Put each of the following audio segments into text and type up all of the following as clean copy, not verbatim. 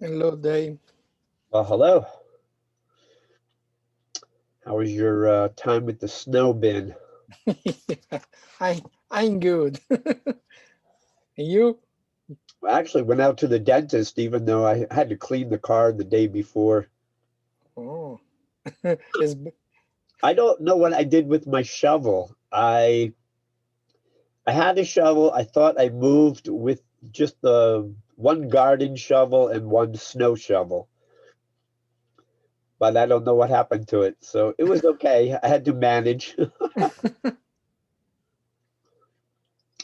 Hello, Dave. Well, hello. How was your time with the snow been? I I'm good. And you? I actually went out to the dentist, even though I had to clean the car the day before. Oh, it's I don't know what I did with my shovel. I had a shovel. I thought I moved with just the one garden shovel and one snow shovel, but I don't know what happened to it. So it was okay. I had to manage.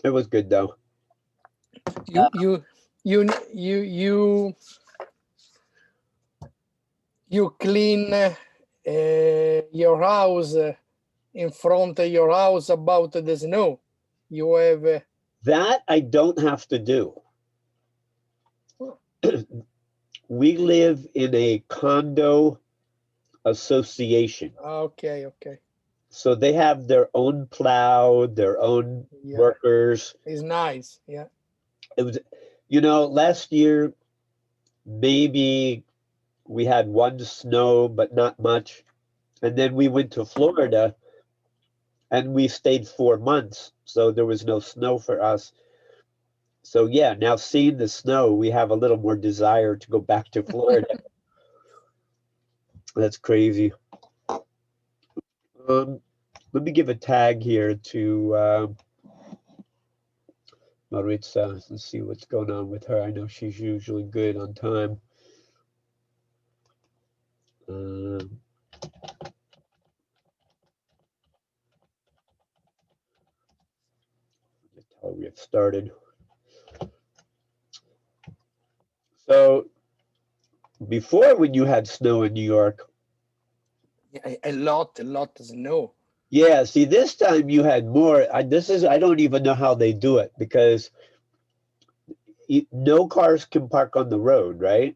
It was good though. you you you you you clean your house in front of your house about the snow. You have That I don't have to do. oh, We live in a condo association. okay. So they have their own plow, their own Yeah, workers. it's nice. Yeah. It was, last year, maybe we had one snow, but not much. And then we went to Florida and we stayed 4 months. So there was no snow for us. So yeah, now seeing the snow, we have a little more desire to go back to Florida. That's crazy. Um, Let me give a tag here to Maritza. Let's see what's going on with her. I know she's usually good on time. Um, I'll get started. So before, when you had snow in New York, Yeah, a lot of snow. yeah. See, this time you had more. I don't even know how they do it because no cars can park on the road, right?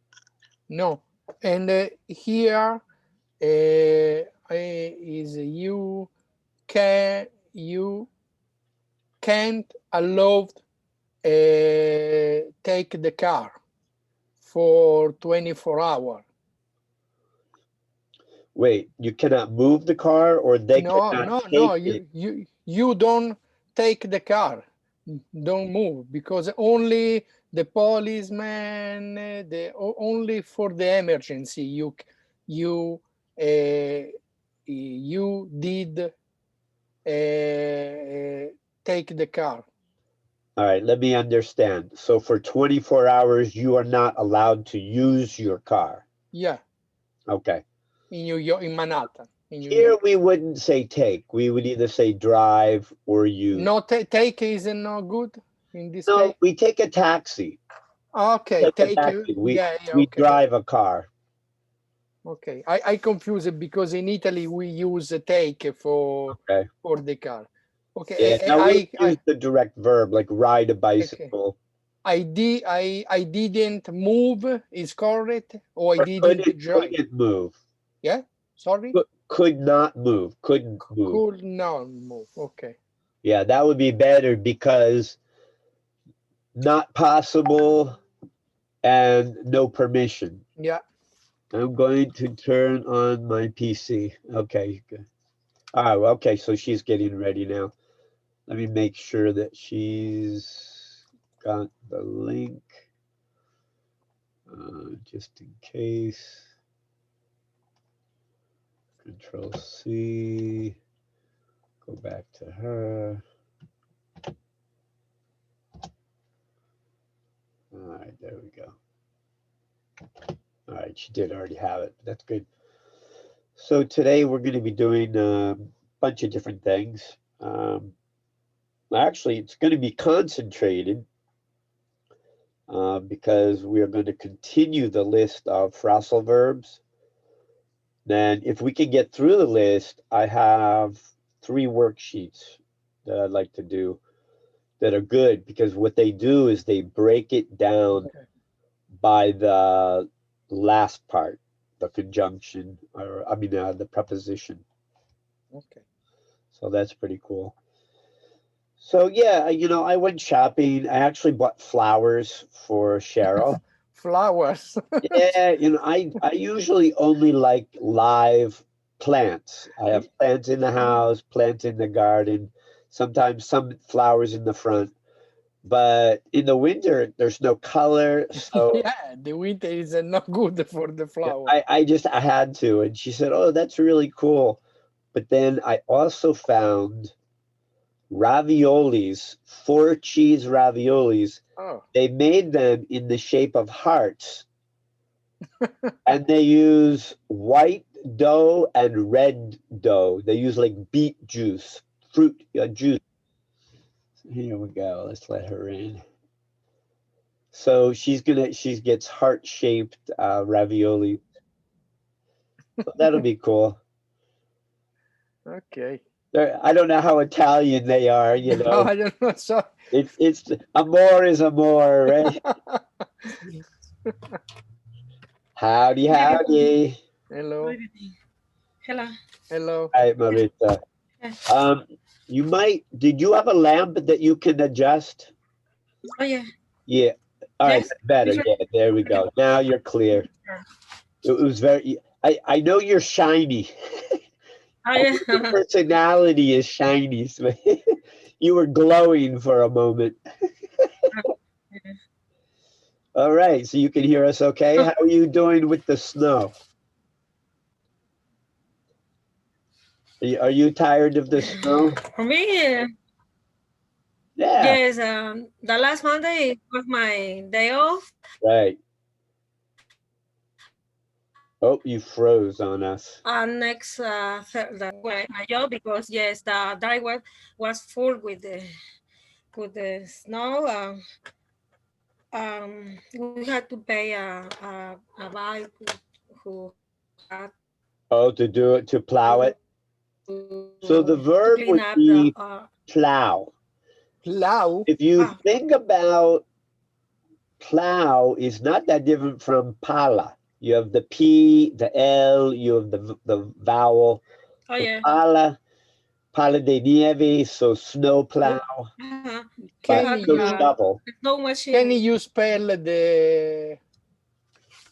No, and here is you can't allow take the car for 24 hours. Wait, you cannot move the car, or they No, cannot no, take no. it. You don't take the car. Don't move because only the policeman, only for the emergency you uh, you did take the car. All right, let me understand. So for 24 hours, you are not allowed to use your car. Yeah, Okay. in New York, in Manhattan, in New Here York. we wouldn't say take. We would either say drive or use. No, take is not good in this No, case. we take a taxi. Okay, Take a take you. taxi. Yeah, We okay. drive a car. Okay, I confuse it because in Italy we use a take Okay. for the car. Okay, Yeah. Now we use I the direct verb like ride a okay. bicycle, I didn't move is correct, or I or didn't drive. couldn't move. Yeah, sorry, Could not move. Couldn't move. could not move. Okay, Yeah, that would be better because not possible and no permission. yeah, I'm going to turn on my PC. Okay, good. Oh, okay, so she's getting ready now. Let me make sure that she's got the link, just in case. Control C, go back to her. All right, there we go. All right, she did already have it. That's good. So today we're going to be doing a bunch of different things. Actually, it's going to be concentrated because we are going to continue the list of phrasal verbs. Then, if we can get through the list, I have 3 worksheets that I'd like to do that are good because what they do is they break it down okay, by the last part, the conjunction, or I mean, the preposition. okay. So that's pretty cool. So yeah, I went shopping. I actually bought flowers for Cheryl. flowers. Yeah, you know, I usually only like live plants. I have plants in the house, plants in the garden, sometimes some flowers in the front. But in the winter, there's no color, so Yeah, the winter is not good for the yeah, flower. I had to. And she said, "Oh, that's really cool." But then I also found raviolis, 4 cheese raviolis. Oh, They made them in the shape of hearts, and they use white dough and red dough. They use like beet juice, fruit juice. Here we go. Let's let her in. So she gets heart shaped ravioli. So that'll be cool. okay. I don't know how Italian they are. You No, know, I don't know. So, it's amor is amor, right? Howdy, Good evening. howdy. hello, Good evening. Hello. hello. Hi, Marita. Um, did you have a lamp that you can adjust? Oh yeah. Yeah. All right, Yes. that's better. Different. Yeah, there we go. Now you're clear. It was very. I know you're shiny. Oh I yeah. think your personality is shiny. So you were glowing for a moment. All right, so you can hear us okay. How are you doing with the snow? Are you tired of the snow? For me, Yeah, yes. The last Monday was my day off. right. Oh, you froze on us. Next my job because yes, the driveway was full with the snow. We had to pay a guy who had Oh, to do it, to plow it. So the to verb clean would up the be plow. Plow. If you ah think about plow, is not that different from pala. You have the P, the L, you have the vowel. oh So yeah. pala de nieve, so snow plow, We but Can had no you shovel. the snow can machine. you spell the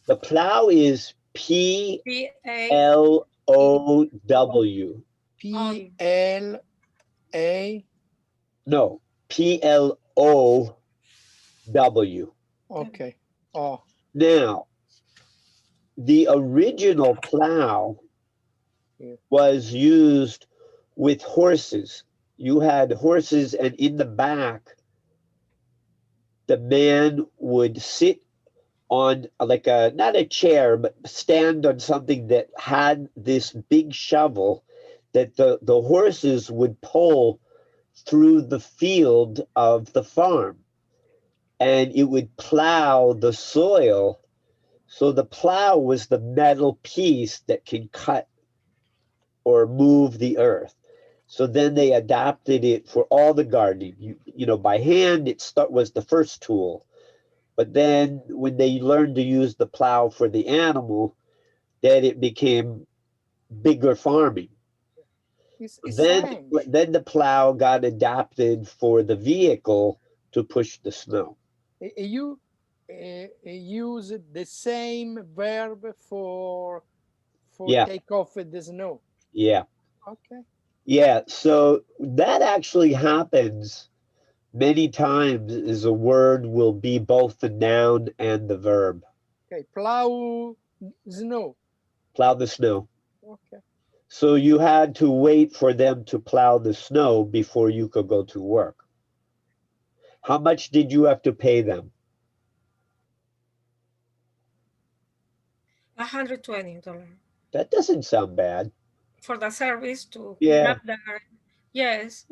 The plow is P PA L O W. P L A? No, P L O W. Okay. Oh, Now, the original plow yeah. was used with horses. You had horses, and in the back, the man would sit on like a not a chair, but stand on something that had this big shovel that the horses would pull through the field of the farm, and it would plow the soil. So the plow was the metal piece that can cut or move the earth. So then they adapted it for all the gardening. You know, by hand, was the first tool. But then when they learned to use the plow for the animal, then it became bigger farming. It's Then, strange. then the plow got adapted for the vehicle to push the snow. You use the same verb for Yeah, take off the snow. yeah, Okay. yeah. So that actually happens many times. Is a word will be both the noun and the verb. Okay. Plow snow. Plow the snow. Okay. So you had to wait for them to plow the snow before you could go to work. How much did you have to pay them? $120 That doesn't sound bad. for the service to clean Yeah. up the yes.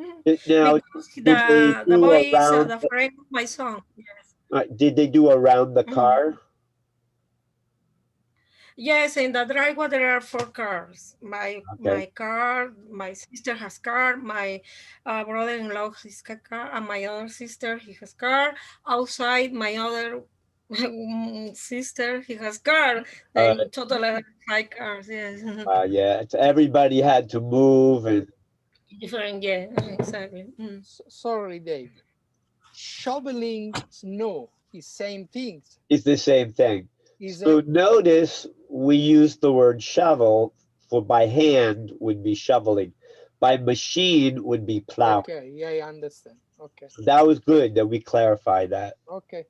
Now, Because did they the do boy is around? the friend of my son. Yes. Did they do around the Mhm. car? Yes, in the driveway there are four cars. Okay. My car, my sister has car, my brother-in-law has a car, and my other sister he has car. Outside, my other sister he has car. Uh, Then total five cars. Yes, yeah. Everybody had to move, and different. Yeah, exactly. Sorry, Dave. Shoveling snow. It's same things. It's the same thing. Is So notice we use the word shovel for by hand would be shoveling. By machine would be plow. okay. Yeah, I understand. Okay. So that was good that we clarified that. Okay.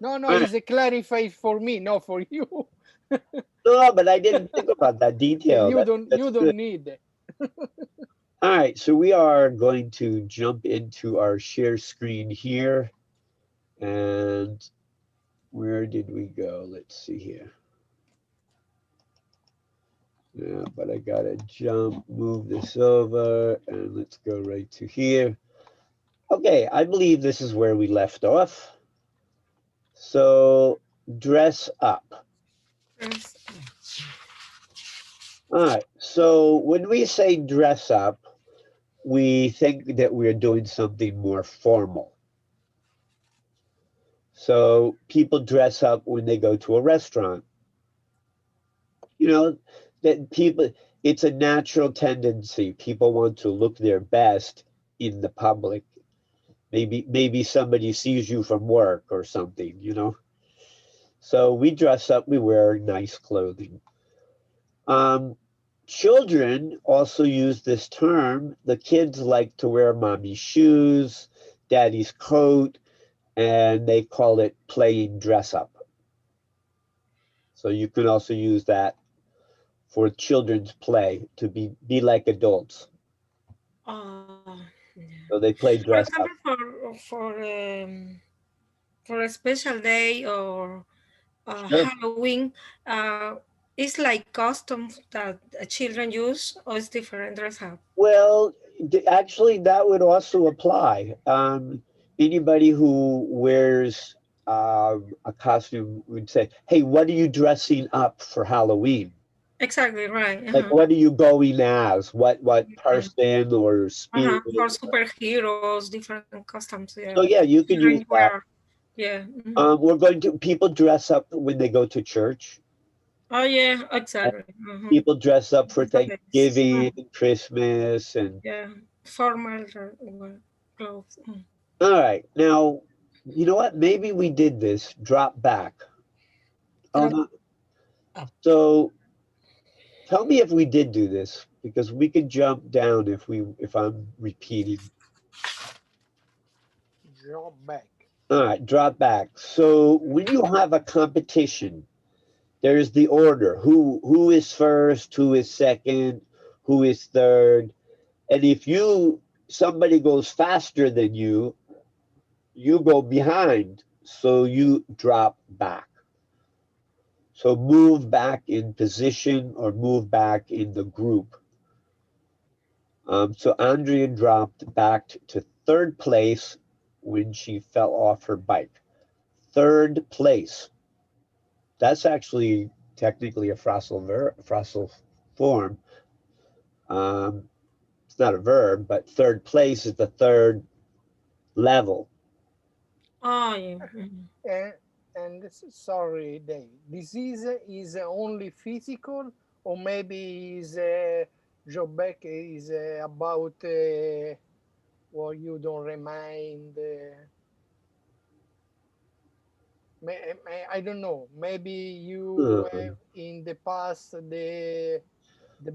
No, All right. it's a clarify for me, not for you. No, but I didn't think about that detail. you That's don't good. need it. All right, so we are going to jump into our share screen here. And where did we go? Let's see here. Yeah, but I gotta move this over, and let's go right to here. Okay, I believe this is where we left off. So, dress up. Yes. All right, so when we say dress up, we think that we're doing something more formal. So people dress up when they go to a restaurant. You know, that people, it's a natural tendency. People want to look their best in the public. Maybe somebody sees you from work or something, you know. So we dress up, we wear nice clothing. Children also use this term. The kids like to wear mommy's shoes, daddy's coat, and they call it playing dress up. So you can also use that for children's play to be like adults. Yeah. So they play For dress example, up. for a special day or Sure. Halloween, it's like costumes that children use, or it's different dress up. Well, actually, that would also apply. Anybody who wears a costume would say, "Hey, what are you dressing up for Halloween? Exactly right. Like, what are you going as? What Yeah. person or spirit?" For superheroes, different costumes. Yeah, So yeah, you could children use that. wear. Yeah. People dress up when they go to church. Oh yeah, And exactly. people dress up for Nowadays. Thanksgiving, Christmas, and Yeah, formal clothes. all right. Now, you know what? Maybe we did this. Drop back. Dress No. up. So tell me if we did do this because we could jump down if I'm repeating. Drop back. All right, drop back. So when you have a competition, there's the order. Who is first, who is second, who is third. And if somebody goes faster than you go behind. So you drop back. So move back in position or move back in the group. So Andrea dropped back to third place when she fell off her bike. Third place. That's actually technically a phrasal form. It's not a verb, but third place is the third level. Oh yeah. And sorry, Dave. Disease is only physical, or maybe is drop back is about well, you don't remind. I don't know. Maybe you Uh, have in the past the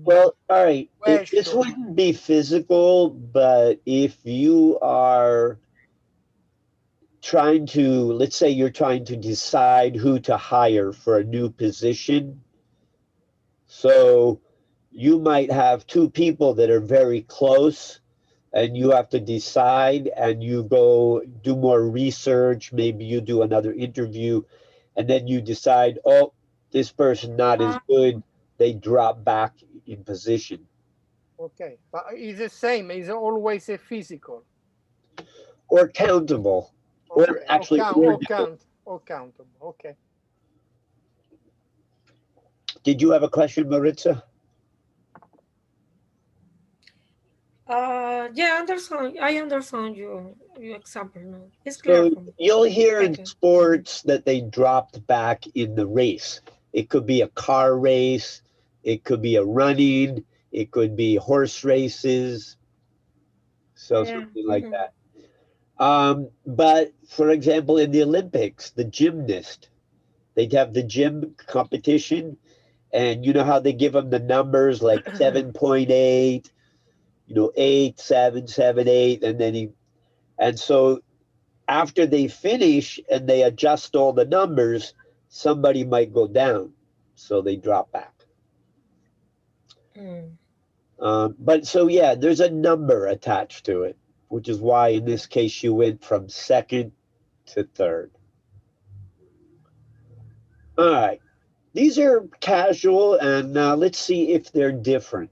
well, all right. This question. wouldn't be physical, but if you are trying to, let's say you're trying to decide who to hire for a new position. So you might have two people that are very close and you have to decide and you go do more research. Maybe you do another interview and then you decide, oh, this person not as Uh, good. They drop back in position. Okay, but it's the same. It's always a physical. Or countable. Or Okay, actually, or countable. Okay. did you have a question, Maritza? yeah, understand. I understand your example now. It's clear So for me. you'll hear Thank in you. sports that they dropped back in the race. It could be a car race, it could be a running, it could be horse races, so Yeah. something like that. But for example, in the Olympics, the gymnast, they'd have the gym competition, and you know how they give them the numbers like 7.8, 8, 7, 7, 8, and then and so after they finish and they adjust all the numbers, somebody might go down, so they drop back. Mm. But so yeah, there's a number attached to it, which is why in this case you went from second to third. All right, these are casual, and let's see if they're different.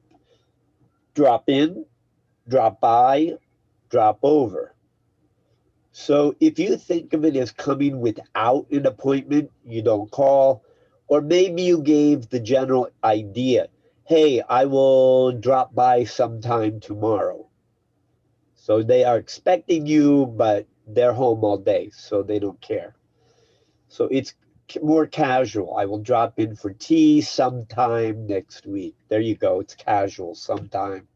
Drop in, drop by, drop over. So if you think of it as coming without an appointment, you don't call, or maybe you gave the general idea, hey, I will drop by sometime tomorrow. So they are expecting you, but they're home all day, so they don't care. So it's more casual. I will drop in for tea sometime next week. There you go. It's casual sometime.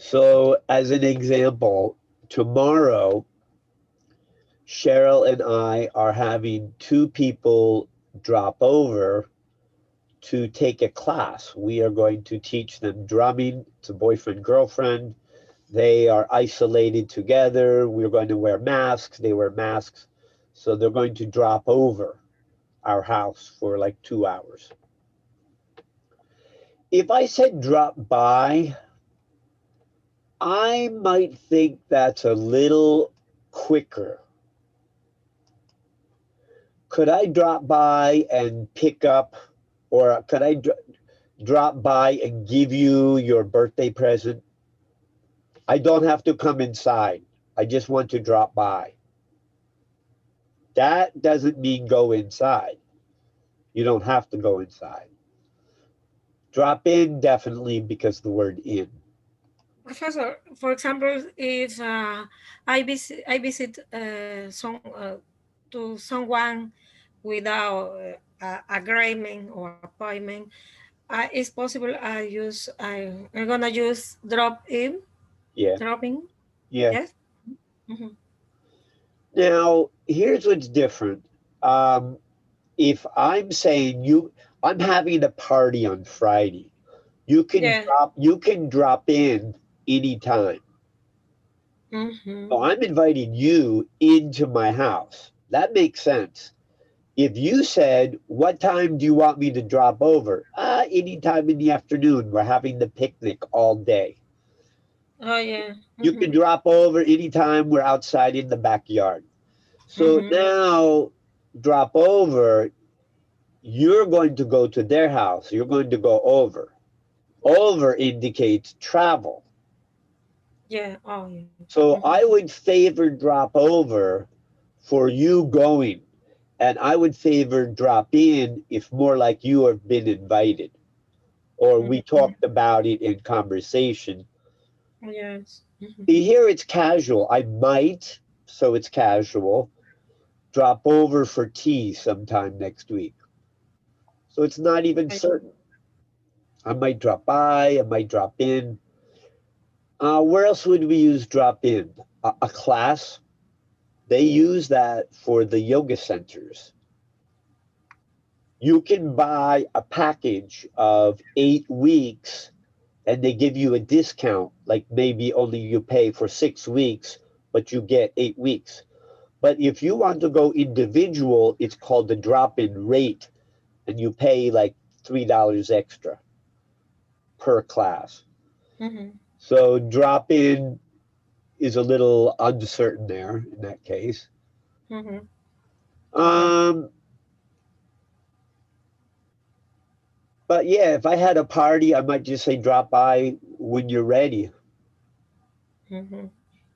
So, as an example, tomorrow, Cheryl and I are having two people drop over to take a class. We are going to teach them drumming. It's a boyfriend, girlfriend. They are isolated together. We're going to wear masks. They wear masks. So they're going to drop over our house for like 2 hours. If I said drop by, I might think that's a little quicker. Could I drop by and pick up, or could I drop by and give you your birthday present? I don't have to come inside. I just want to drop by. That doesn't mean go inside. You don't have to go inside. Drop in, definitely, because the word in. Professor, for example, if I visit to someone without agreement or appointment, it's possible I'm gonna use Yeah, dropping. yeah. Yes. Mm-hmm. Now, here's what's different. Um, if I'm saying I'm having a party on Friday. Yeah. You can drop in anytime. Mm-hmm. So I'm inviting you into my house. That makes sense. If you said, what time do you want me to drop over? Anytime in the afternoon. We're having the picnic all day. Oh yeah. You Mm-hmm. can drop over anytime we're outside in the backyard. So Mm-hmm. now drop over, you're going to go to their house. You're going to go over. Over indicates travel. Yeah. Oh yeah. So Mm-hmm. I would favor drop over for you going, and I would favor drop in if more like you have been invited or we Mm-hmm. talked about it in conversation. Yes. Mm-hmm. See, here it's casual. I might, so it's casual, drop over for tea sometime next week. So it's not even certain. I might drop by, I might drop in. Where else would we use drop in? A class. They use that for the yoga centers. You can buy a package of 8 weeks and they give you a discount, like maybe only you pay for 6 weeks, but you get 8 weeks. But if you want to go individual, it's called the drop in rate, and you pay like $3 extra per class. Mm-hmm. So drop in is a little uncertain there in that case. Mm-hmm. Okay. Um, but yeah, if I had a party, I might just say drop by when you're ready. Mm-hmm.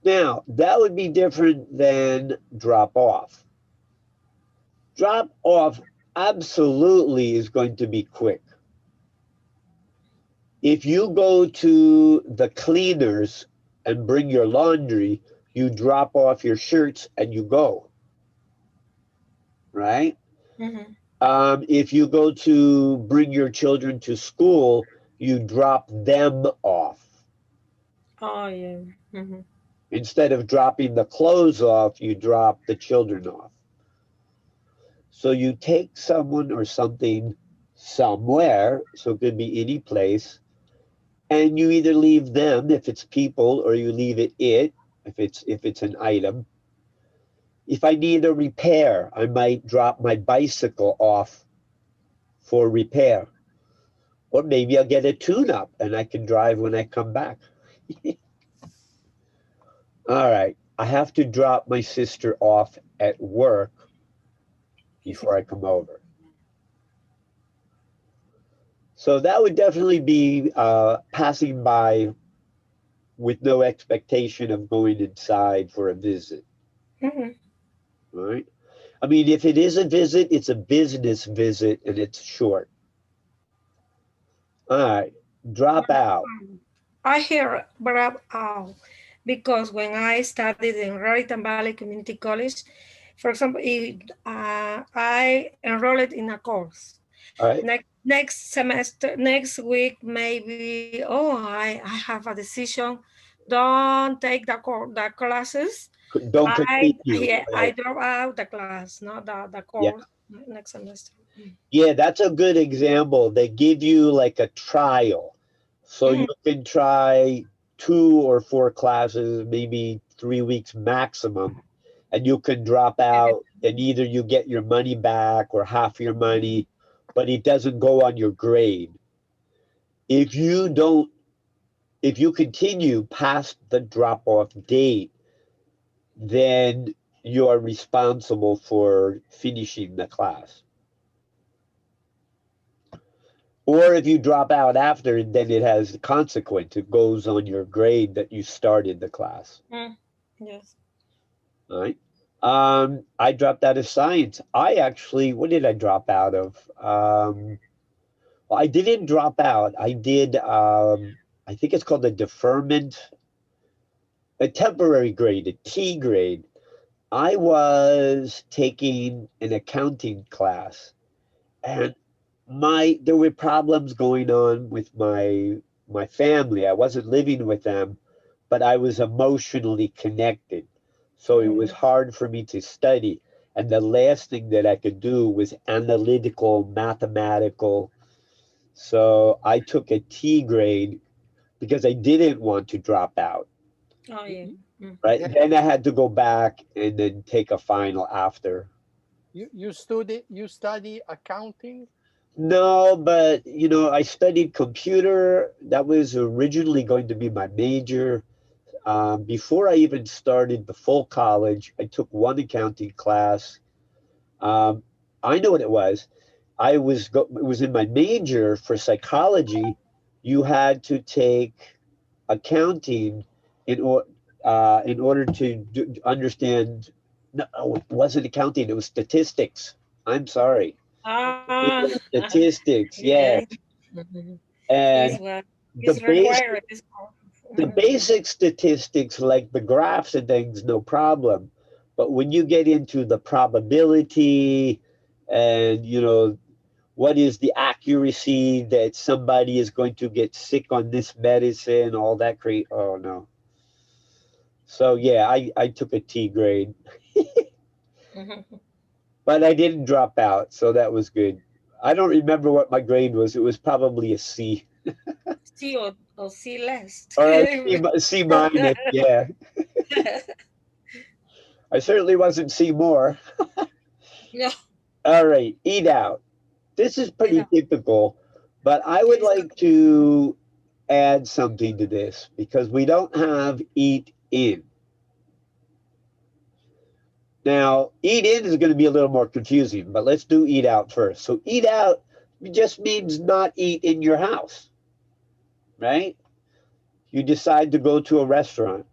Now, that would be different than drop off. Drop off absolutely is going to be quick. If you go to the cleaners and bring your laundry, you drop off your shirts and you go, right? Mm-hmm. If you go to bring your children to school, you drop them off. Oh, yeah. Mm-hmm. Instead of dropping the clothes off, you drop the children off. So you take someone or something somewhere, so it could be any place, and you either leave them if it's people, or you leave it if it's an item. If I need a repair, I might drop my bicycle off for repair. Or maybe I'll get a tune up and I can drive when I come back. All right. I have to drop my sister off at work before I come over. So that would definitely be passing by with no expectation of going inside for a visit. Mm-hmm. Right? I mean, if it is a visit, it's a business visit and it's short. All right. Drop out. I hear Brab out because when I studied in Raritan Valley Community College, for example, I enrolled in a course. All right. Next semester, next week, maybe, oh, I have a decision. Don't take the classes. Don't continue. I Right. drop out the class, not the Yeah. course next semester. Yeah, that's a good example. They give you like a trial. So you Mhm. can try 2 or 4 classes, maybe 3 weeks maximum, and you can drop out and either you get your money back or half your money, but it doesn't go on your grade. If you don't, if you continue past the drop off date, then you are responsible for finishing the class. Or if you drop out after, then it has consequence. It goes on your grade that you started the class. Yes. All right. I dropped out of science. I actually, what did I drop out of? Well, I didn't drop out. I did, I think it's called a deferment, a temporary grade, a T grade. I was taking an accounting class, and there were problems going on with my family. I wasn't living with them, but I was emotionally connected. So it was hard for me to study. And the last thing that I could do was analytical, mathematical. So I took a T grade because I didn't want to drop out. Oh, yeah. Right. Yeah. Then I had to go back and then take a final after. You study accounting? No, but I studied computer. That was originally going to be my major. Before I even started the full college, I took one accounting class. Um, I know what it was. It was in my major for psychology. You had to take accounting in or in order to understand. No, it wasn't accounting. It was statistics. I'm sorry. It Ah, was statistics. yeah. Yes, and Is what the is base required. This the basic statistics like the graphs and things, no problem. But when you get into the probability and what is the accuracy that somebody is going to get sick on this medicine, all that great. Oh no. So yeah, I took a T grade, but I didn't drop out, so that was good. I don't remember what my grade was. It was probably a C C or C less. or a C minus. Yeah, I certainly wasn't C more. No, All right, eat out. This is you pretty know, typical, but I would this like to add something to this because we don't have eat in. Now, eat in is going to be a little more confusing, but let's do eat out first. So, eat out just means not eat in your house, right? You decide to go to a restaurant.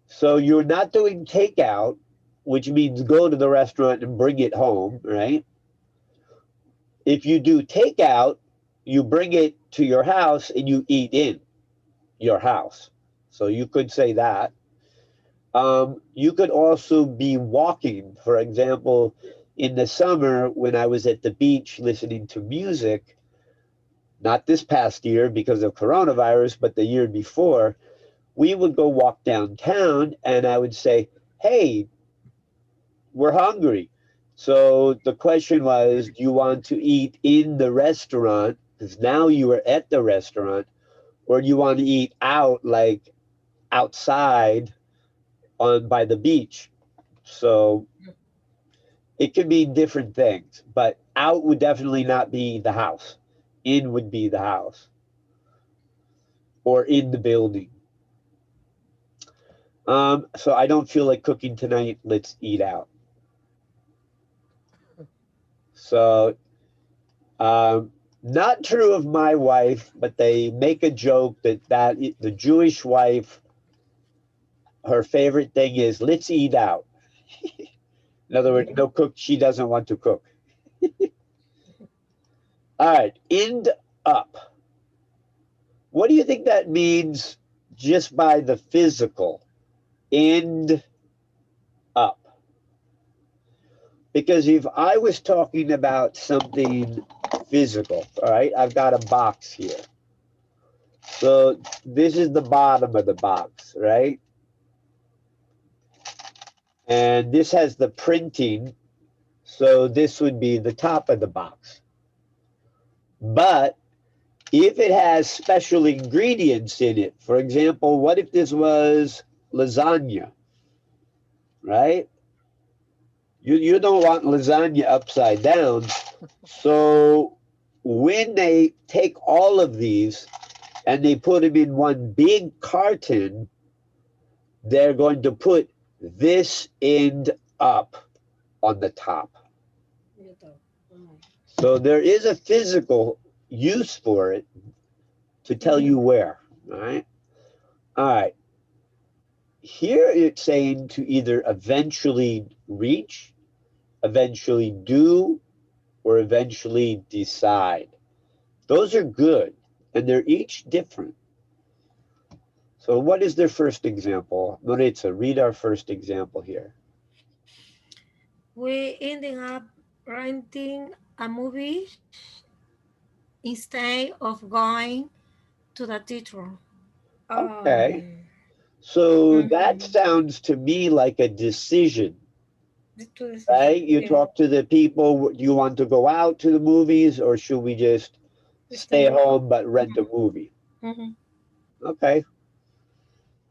So, you're not doing takeout, which means go to the restaurant and bring it home, right? If you do takeout, you bring it to your house and you eat in your house. So you could say that. You could also be walking. For example, in the summer when I was at the beach listening to music, not this past year because of coronavirus, but the year before, we would go walk downtown and I would say, hey, we're hungry. So the question was, do you want to eat in the restaurant? Because now you are at the restaurant, or do you want to eat out, like outside on by the beach? So it could be different things, but out would definitely not be the house. In would be the house or in the building. So I don't feel like cooking tonight. Let's eat out. So not true of my wife, but they make a joke that the Jewish wife, her favorite thing is let's eat out. In other words, no cook. She doesn't want to cook. All right, end up. What do you think that means just by the physical? End up. Because if I was talking about something physical, all right, I've got a box here. So this is the bottom of the box, right? And this has the printing. So this would be the top of the box. But if it has special ingredients in it, for example, what if this was lasagna, right? You don't want lasagna upside down. So when they take all of these and they put them in one big carton, they're going to put this end up on the top. So there is a physical use for it to tell you where. All right. All right. Here it's saying to either eventually reach, eventually do, or eventually decide. Those are good, and they're each different. So what is their first example? Maritza, read our first example here. We ended up renting a movie instead of going to the theater. Okay. Um, So that mhm. sounds to me like a decision, To this is, right? You yeah, talk to the people, do you want to go out to the movies or should we just stay stay. home but rent a movie? Mhm. Okay.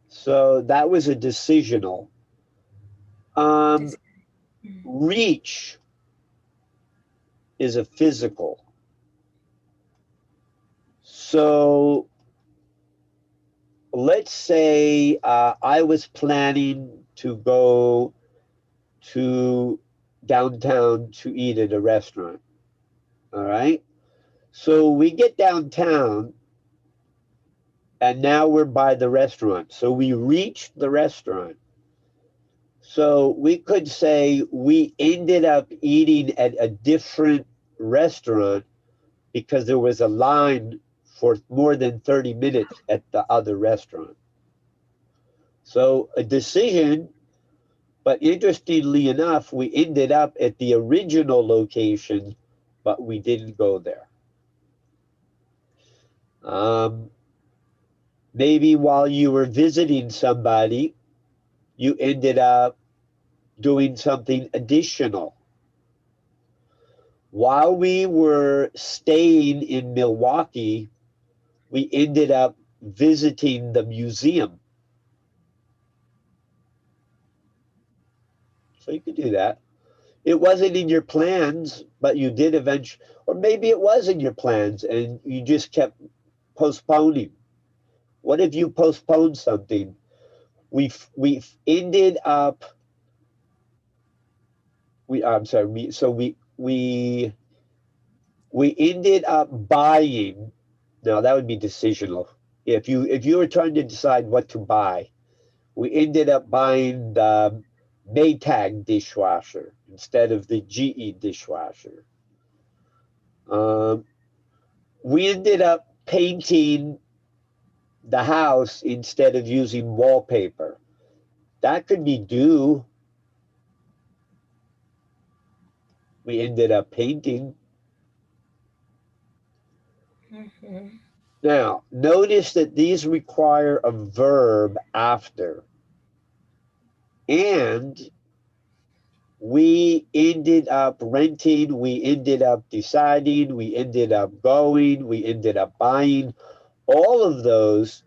So that was a decisional. Um, This, mhm. reach is a physical. So let's say I was planning to go to downtown to eat at a restaurant. All right. So we get downtown and now we're by the restaurant. So we reach the restaurant. So we could say we ended up eating at a different restaurant because there was a line for more than 30 minutes at the other restaurant. So a decision, but interestingly enough, we ended up at the original location, but we didn't go there. Um, maybe while you were visiting somebody, you ended up doing something additional. While we were staying in Milwaukee, we ended up visiting the museum. So you could do that. It wasn't in your plans, but you did eventually, or maybe it was in your plans and you just kept postponing. What if you postponed something? We've ended up we I'm sorry, we ended up buying. Now that would be decisional. If you were trying to decide what to buy, we ended up buying the Maytag dishwasher instead of the GE dishwasher. Um, we ended up painting the house instead of using wallpaper. That could be due. We ended up painting. Mhm. Now, notice that these require a verb after. And we ended up renting, we ended up deciding, we ended up going, we ended up buying. All of those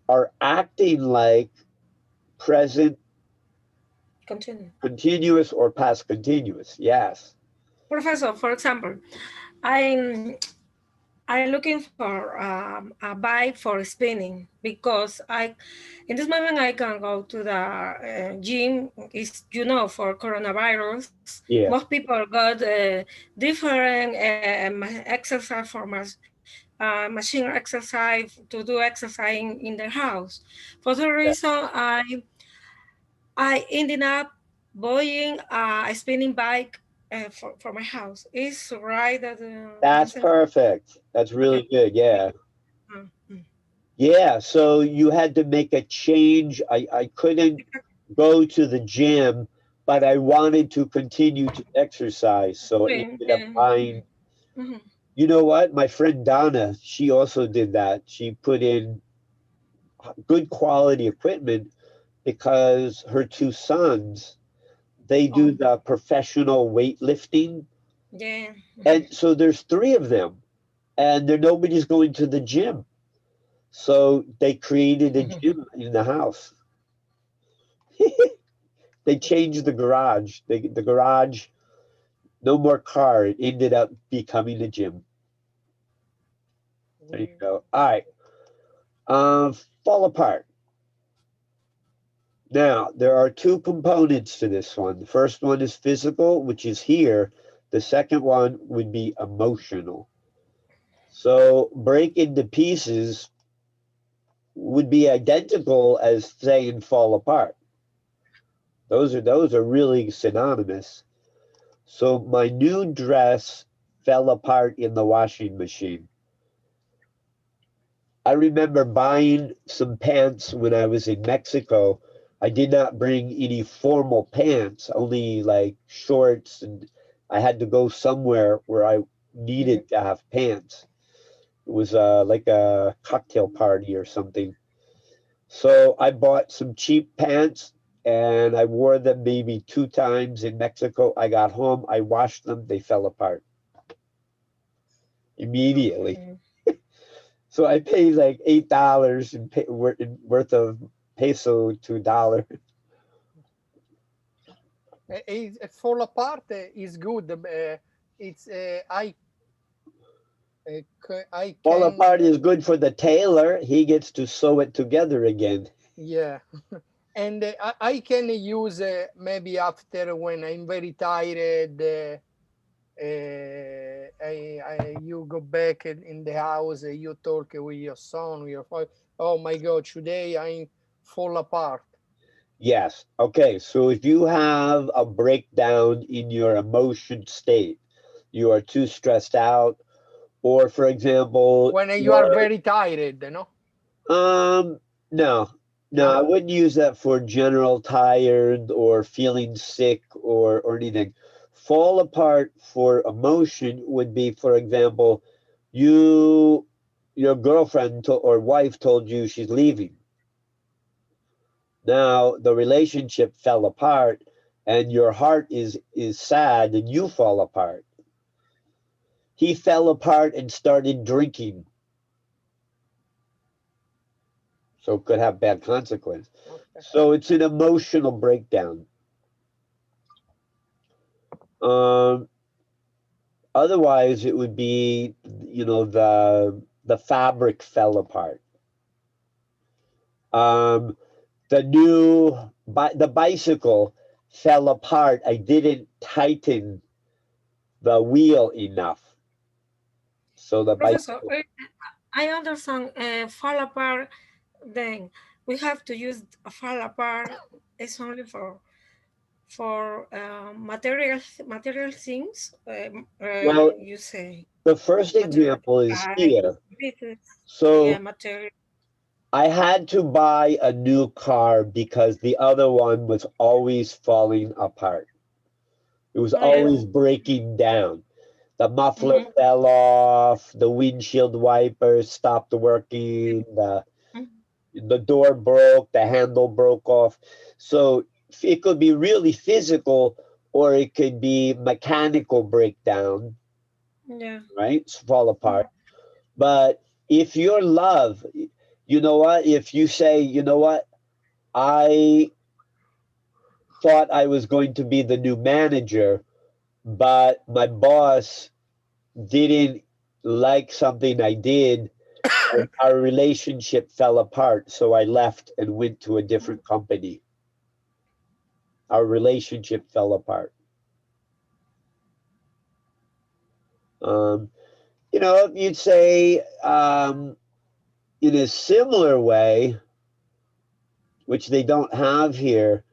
are acting like present Continue. continuous or past continuous. Yes. Professor, for example, I'm I'm looking for a bike for spinning because in this moment I can go to the gym. Is for coronavirus, most Yes. people got different exercise machine exercise to do exercise in their house. For the reason I ended up buying a spinning bike for my house. Is right that That's this perfect. That's okay. really good. Yeah. Mm, mm. Yeah. So you had to make a change. I couldn't go to the gym, but I wanted to continue to exercise. So I ended up Yeah. buying. Mhm. You know what? My friend Donna, she also did that. She put in good quality equipment because her two sons, they do Oh, the professional weightlifting. yeah. And so there's three of them, and there nobody's going to the gym. So they created a gym in the house. They changed the garage. The garage, no more car. It ended up becoming a gym. There you We, go. All right. Fall apart. Now, there are two components to this one. The first one is physical, which is here. The second one would be emotional. So break into pieces would be identical as saying fall apart. Those are really synonymous. So my new dress fell apart in the washing machine. I remember buying some pants when I was in Mexico. I did not bring any formal pants, only like shorts, and I had to go somewhere where I needed to have pants. It was like a cocktail party or something. So I bought some cheap pants and I wore them maybe two times in Mexico. I got home, I washed them, they fell apart immediately. Mm. So I paid like $8 worth of peso to dollar. fall apart is good. It's I Fall can apart is good for the tailor. He gets to sew it together again. yeah, and I can use maybe after when I'm very tired. You go back in the house, you talk with your son, with your father. Oh my God, today I fall apart. Yes. Okay. So if you have a breakdown in your emotion state, you are too stressed out, or for example, When you are you're very tired, um no, no, no. I wouldn't use that for general tired or feeling sick or anything. Fall apart for emotion would be, for example, you your girlfriend or wife told you she's leaving. Now the relationship fell apart and your heart is sad and you fall apart. He fell apart and started drinking, so it could have bad consequence. Okay. So it's an emotional breakdown. Um, Otherwise, it would be, the fabric fell apart. Um, the bicycle fell apart. I didn't tighten the wheel enough, so the Professor, bicycle. I understand fall apart. Then we have to use a fall apart. It's only for material things. Well, You say the first material example is like here. business. Yeah, So material. I had to buy a new car because the other one was always falling apart. It was Oh yeah. always breaking down. The muffler fell off, the windshield wipers stopped working, the door broke, the handle broke off. So it could be really physical or it could be mechanical breakdown, Yeah. right? Fall apart. But if your love, you know what? If you say, you know what? I thought I was going to be the new manager, but my boss didn't like something I did, and our relationship fell apart. So I left and went to a different company. Our relationship fell apart. Um, you'd say in a similar way, which they don't have here,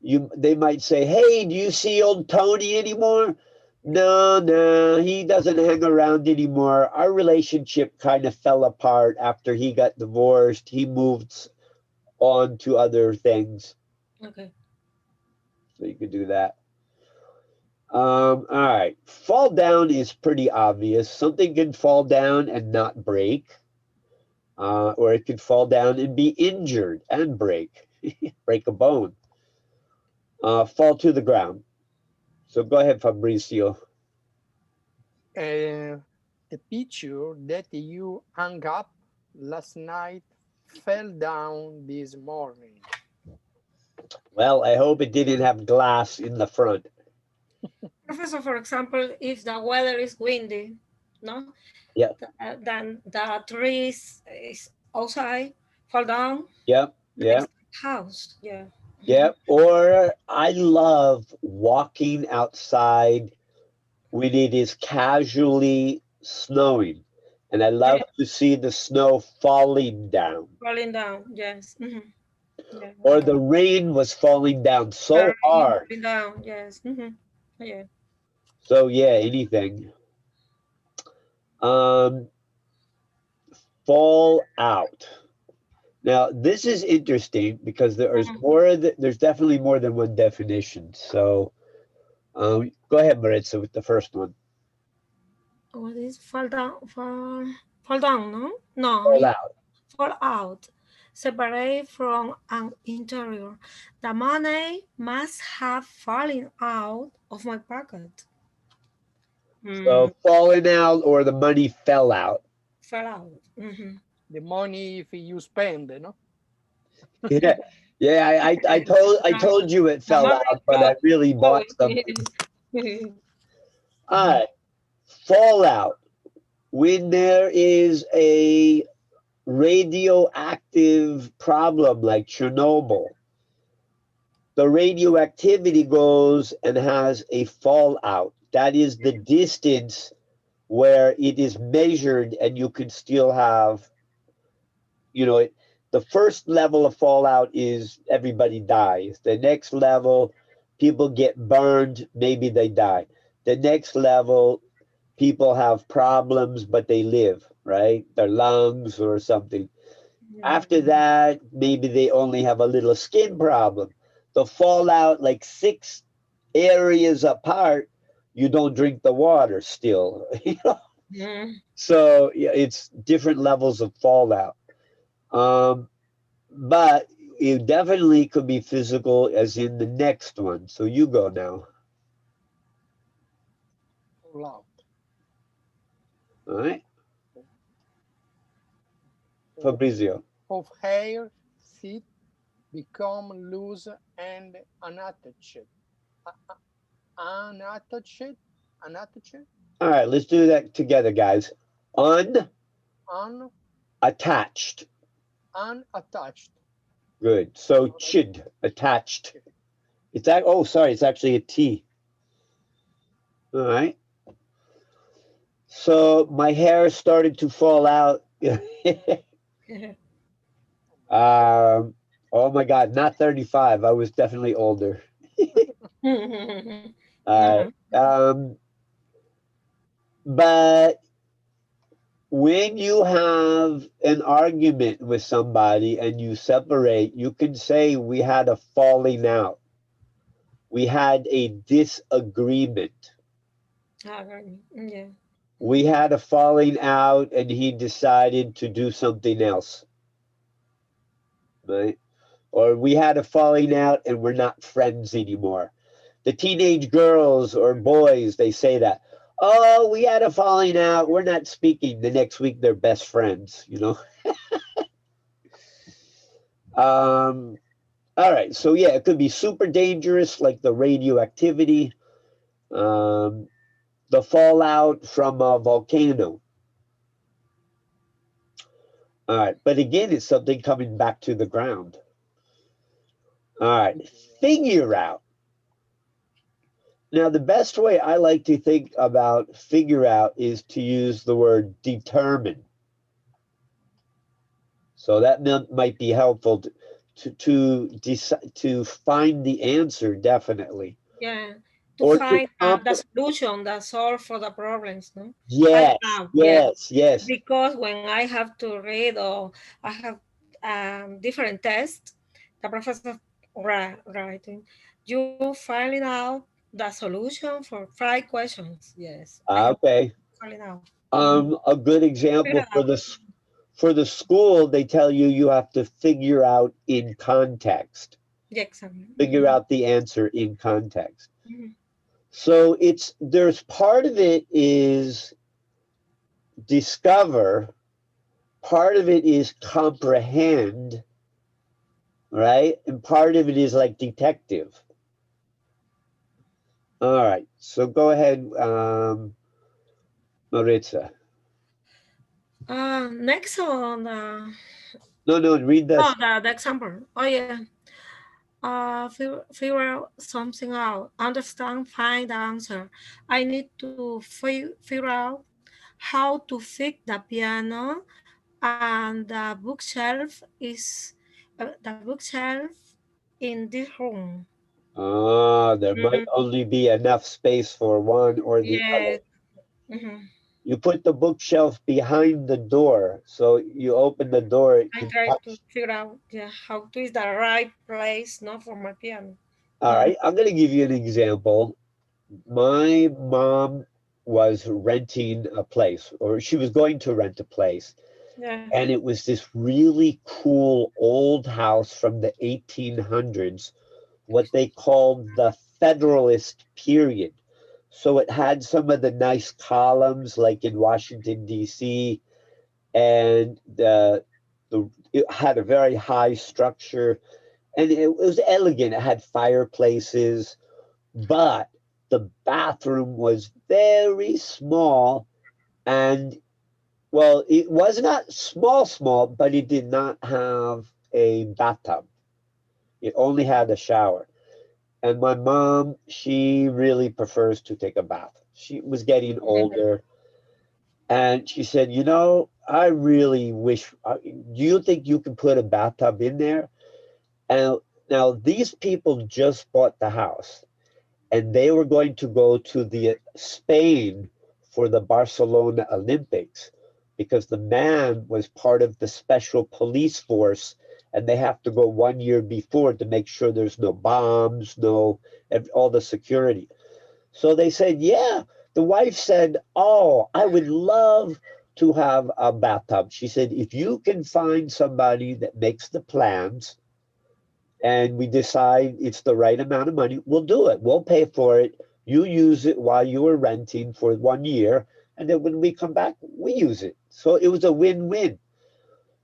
they might say, "Hey, do you see old Tony anymore?" No, no, he doesn't hang around anymore. Our relationship kind of fell apart after he got divorced. He moved on to other things. Okay. So you could do that. All right. Fall down is pretty obvious. Something can fall down and not break, or it could fall down and be injured and break, break a bone, fall to the ground. So go ahead, Fabrizio. The picture that you hung up last night fell down this morning. Well, I hope it didn't have glass in the front. Professor, for example, if the weather is windy, no, Yeah. then the trees is outside, fall down Yep. Yeah. next to the house. Yeah. Yeah. Or I love walking outside when it is casually snowing. And I love to see the snow falling down. Falling down. Yes. Yeah. Or the rain was falling down so hard. Falling down. Yes. Yeah. So yeah, anything. Fall out. Now this is interesting because there's definitely more than one definition. So go ahead, Maritza, with the first one. What is fall down? Fall down? No. No. Fall out. Fall out. Separate from an interior. The money must have fallen out of my pocket. So falling out or the money fell out. Fell out. The money if you spend, no? Yeah, yeah. I told you it fell out, but I really bought something. All right, fallout. When there is a radioactive problem like Chernobyl, the radioactivity goes and has a fallout. That is the distance where it is measured and you can still have, the first level of fallout is everybody dies. The next level, people get burned, maybe they die. The next level, people have problems, but they live, right? Their lungs or something. After that, maybe they only have a little skin problem. The fallout, like 6 areas apart, you don't drink the water still. So yeah, it's different levels of fallout. But it definitely could be physical, as in the next one. So you go now. Fall out. All right. Fabrizio. Of hair, feet become loose and unattached. Unattached? Unattached? All right, let's do that together, guys. Unattached. Unattached. Good. So chid, attached. It's actually a T. All right. So my hair started to fall out. Oh my God, not 35. I was definitely older. But when you have an argument with somebody and you separate, you can say we had a falling out. We had a disagreement. Yeah. We had a falling out and he decided to do something else, right? Or we had a falling out and we're not friends anymore. The teenage girls or boys, they say that. Oh, we had a falling out. We're not speaking. The next week, they're best friends, you know? All right. So, yeah, it could be super dangerous, like the radioactivity, um, the fallout from a volcano. All right. But again, it's something coming back to the ground. All right. Figure out. Now, the best way I like to think about figure out is to use the word determine. So that might be helpful to find the answer, definitely. Yeah. To Or to find the solution, the solve for the problems, no? Find yes, out, yeah. yes, yes. Because when I have to read or I have different tests, the professor writing, you finding out the solution for 5 questions. Yes, I have Okay. finding out. Mhm. A good Figure example it out. for the school, they tell you you have to figure out in context. Yeah, exactly. Figure out the answer in context. Mhm. So there's part of it is discover, part of it is comprehend, right? And part of it is like detective. All right. So go ahead, Maritza. Next on No, read this. the example. Oh yeah. Figure out something out. Understand, find the answer. I need to figure out how to fix the piano, and the bookshelf in this room. There might Mhm. only be enough space for one or the other. Yes. Mhm. You put the bookshelf behind the door, so you open the door, it I can try to touch. figure out, yeah, how to is the right place, not for my piano. All right, I'm going to give you an example. My mom was renting a place, or she was going to rent a place, Yeah. and it was this really cool old house from the 1800s, what they called the Federalist period. So it had some of the nice columns like in Washington, D.C., and it had a very high structure, and it was elegant. It had fireplaces, but the bathroom was very small, and well, it was not small, but it did not have a bathtub. It only had a shower. And my mom, she really prefers to take a bath. She was getting older, and she said, I really wish, do you think you can put a bathtub in there? And now these people just bought the house, and they were going to go to the Spain for the Barcelona Olympics because the man was part of the special police force, and they have to go 1 year before to make sure there's no bombs, no all the security. So they said, yeah. The wife said, oh, I would love to have a bathtub. She said, if you can find somebody that makes the plans and we decide it's the right amount of money, we'll do it. We'll pay for it. You use it while you were renting for 1 year. And then when we come back, we use it. So it was a win-win.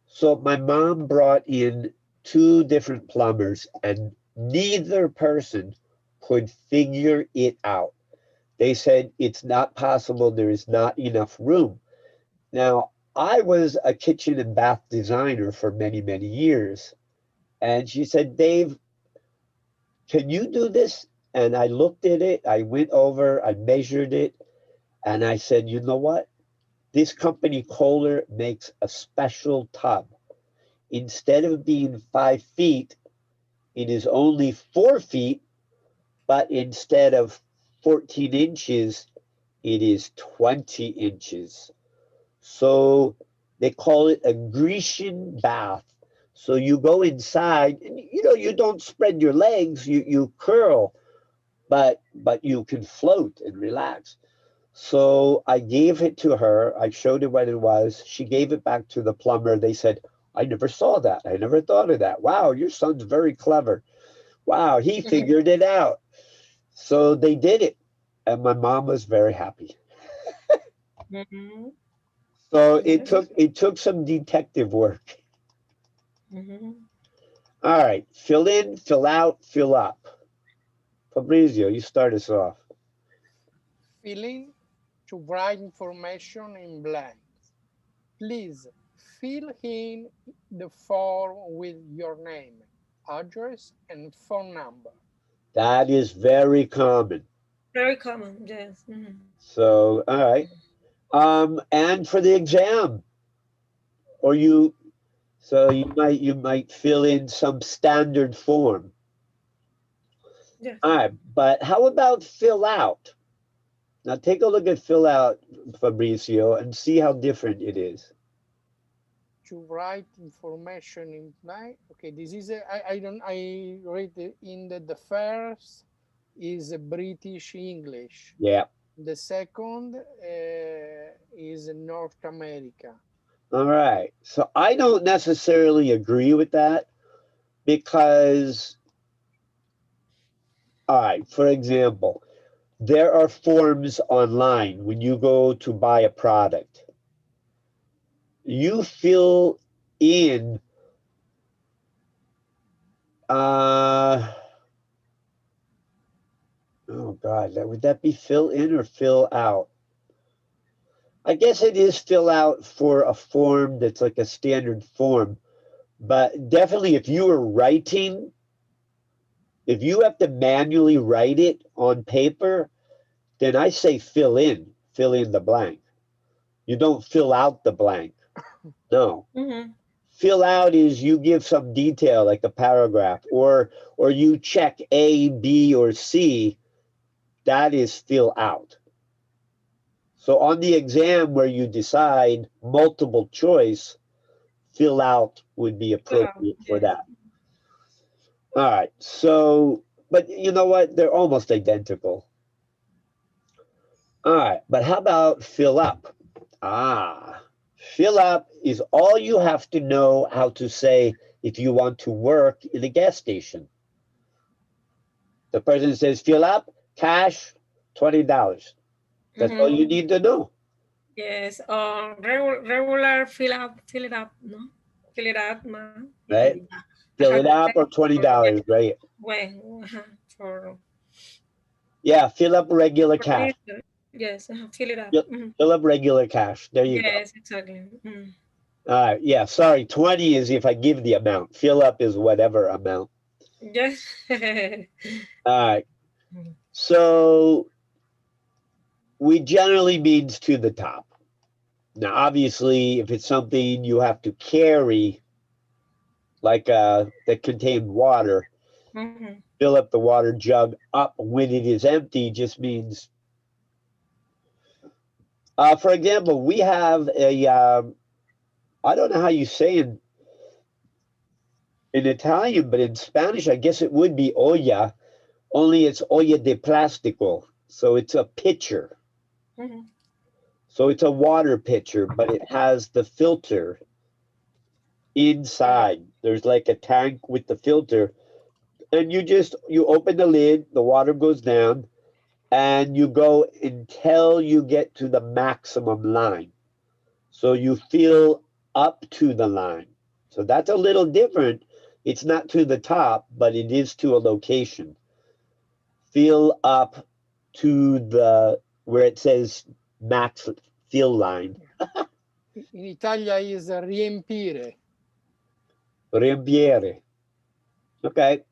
So my mom brought in two different plumbers, and neither person could figure it out. They said it's not possible. There is not enough room. Now, I was a kitchen and bath designer for many, many years. And she said, Dave, can you do this? And I looked at it, I went over, I measured it, and I said, you know what? This company Kohler makes a special tub. Instead of being 5 feet, it is only 4 feet, but instead of 14 inches, it is 20 inches. So they call it a Grecian bath. So you go inside, and you don't spread your legs, you curl, but you can float and relax. So I gave it to her. I showed her what it was. She gave it back to the plumber. They said, I never saw that. I never thought of that. Wow, your son's very clever. Wow, he figured it out. So they did it. And my mom was very happy. Mhm. So Yes. it took some detective work. Mhm. All right, fill in, fill out, fill up. Fabrizio, you start us off. Filling to write information in blanks. Please fill in the form with your name, address, and phone number. That is very common. Very common. Yes. Mhm. So, all right. And for the exam, or you, so you might fill in some standard form. Yes. All right, but how about fill out? Now take a look at fill out, Fabrizio, and see how different it is. To write information in blank. Okay, this is I don't I read in the first is British English. Yeah. The second is North America. All right. So I don't necessarily agree with that because, all right, for example, there are forms online when you go to buy a product. You fill in, uh, oh God, would that be fill in or fill out? I guess it is fill out for a form that's like a standard form. But definitely, if you were writing, if you have to manually write it on paper, then I say fill in the blank. You don't fill out the blank. No. Mhm. Fill out is you give some detail like a paragraph or you check A, B, or C. That is fill out. So on the exam where you decide multiple choice, fill out would be Fill out. appropriate for Yes. that. All right. So, but you know what? They're almost identical. All right. But how about fill up? Ah, fill up is all you have to know how to say if you want to work in a gas station. The person says, fill up, cash, $20. That's all Mhm. you need to know. Yes. Regular fill it up. No. Fill it up, ma. Right? Yeah. I Fill have it to up pay or $20, right? when for Yeah, fill up regular for cash. this. Yes. Fill it up. Fill, Mhm. fill up regular cash. There you go. Yes. Exactly. Mm. All right. Yeah, sorry. 20 is if I give the amount. Fill up is whatever amount. Yes. All right. Mhm. So we generally means to the top. Now, obviously, if it's something you have to carry, like that contain water, Mhm. fill up the water jug up when it is empty just means, for example, we have a, I don't know how you say in Italian, but in Spanish, I guess it would be olla, only it's olla de plástico. So it's a pitcher. Mhm. So it's a water pitcher, but it has the filter Mm. inside. There's like a tank with the filter, and you open the lid, the water goes down, and you go until you get to the maximum line. So you fill up to the line. So that's a little different. It's not to the top, but it is to a location. Fill up to the where it says max fill line. In Italia is riempire. Riempiere. Okay.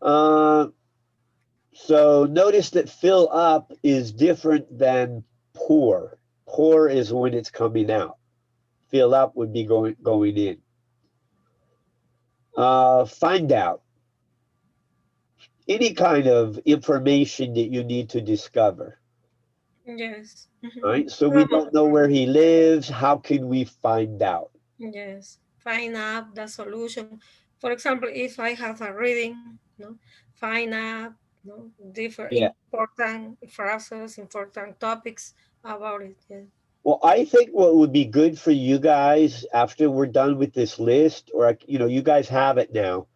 Uh, so notice that fill up is different than pour. Pour is when it's coming out. Fill up would be going in. Find out any kind of information that you need to discover. Yes. Right? So we Promo. don't know where he lives. How can we find out? Yes. Find out the solution. For example, if I have a reading, no, find out. no, different Yeah. important phrases, important topics about it. Yeah. Well, I think what would be good for you guys after we're done with this list, or you guys have it now,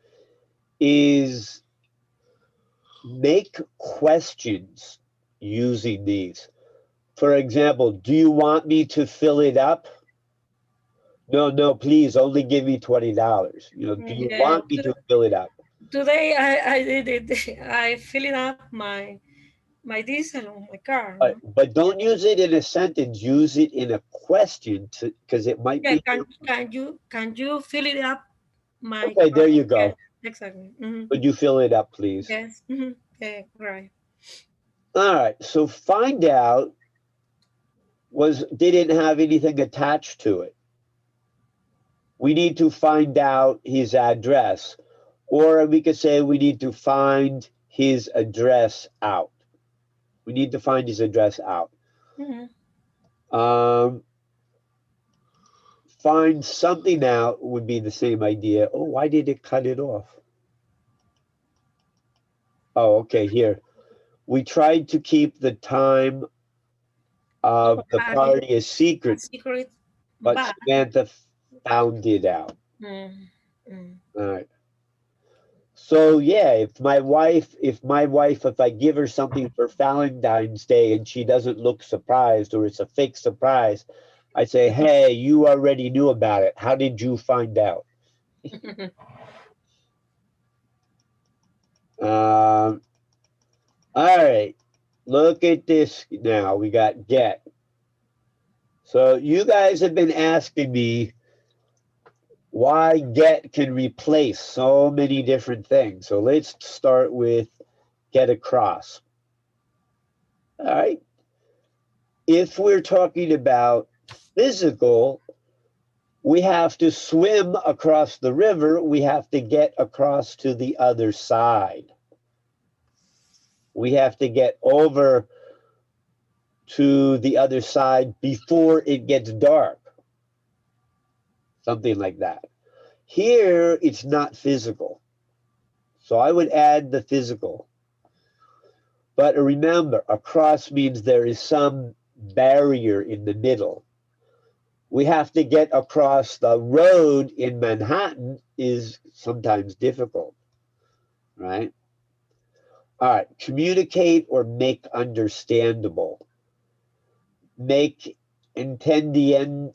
is make questions using these. For example, do you want me to fill it up? No, no, please only give me $20. Do you Yeah. want me to fill it up? Today I did it. I filling up my diesel on my car. No. But don't use it in a sentence. Use it in a question because it might Yeah. be. Can you fill it up my Okay, car? there you Yes. go. Exactly. Would you fill it up, please? Yes. Yeah. Right. All right. So find out didn't have anything attached to it. We need to find out his address, or we could say we need to find his address out. We need to find his address out. Mm-hmm. Um, find something out would be the same idea. Oh, why did it cut it off? Oh, okay, here. We tried to keep the time Of of a the party, party a a secret, secret, but but Samantha found it out. mm, mm. All right. So yeah, if I give her something for Valentine's Day and she doesn't look surprised or it's a fake surprise, I say, hey, you already knew about it. How did you find out? Um, all right, look at this now. We got get. So you guys have been asking me why get can replace so many different things. So let's start with get across. All right. If we're talking about physical, we have to swim across the river. We have to get across to the other side. We have to get over to the other side before it gets dark. Something like that. Here, it's not physical. So I would add the physical. But remember, across means there is some barrier in the middle. We have to get across the road in Manhattan is sometimes difficult, right? All right, communicate or make understandable. Make entendible.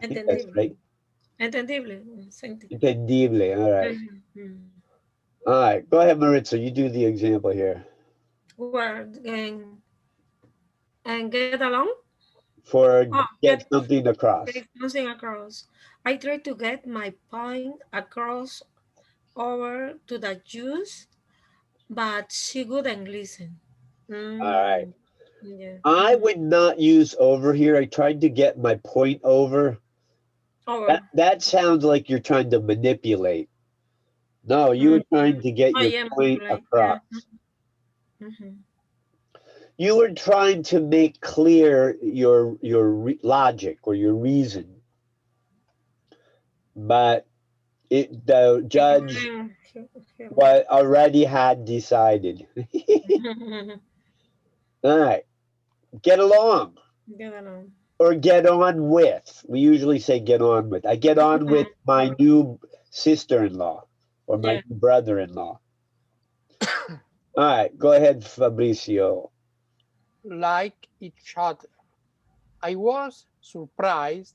I think that's Entendible. right. Entendible. Same thing. Entendible. All right. Mhm. All right. Go ahead, Maritza. You do the example here. Where and get along. For Oh, get something get across. something across. I try to get my point across over to the Jews, but she wouldn't listen. All right. Yeah. I would not use over here. I tried to get my point over. That Over. that sounds like you're trying to manipulate. No, you Mm. were trying to get Oh, your yeah, point manipulate. Yeah. across. Mm-hmm. You were trying to make clear your logic or your reason, but the He judge couldn't already had decided. hear. All right, get along Get along. or get on with. We usually say get on with. I get on with my new sister-in-law or my Yeah. new brother-in-law. All right, go ahead, Fabricio. Like each other. I was surprised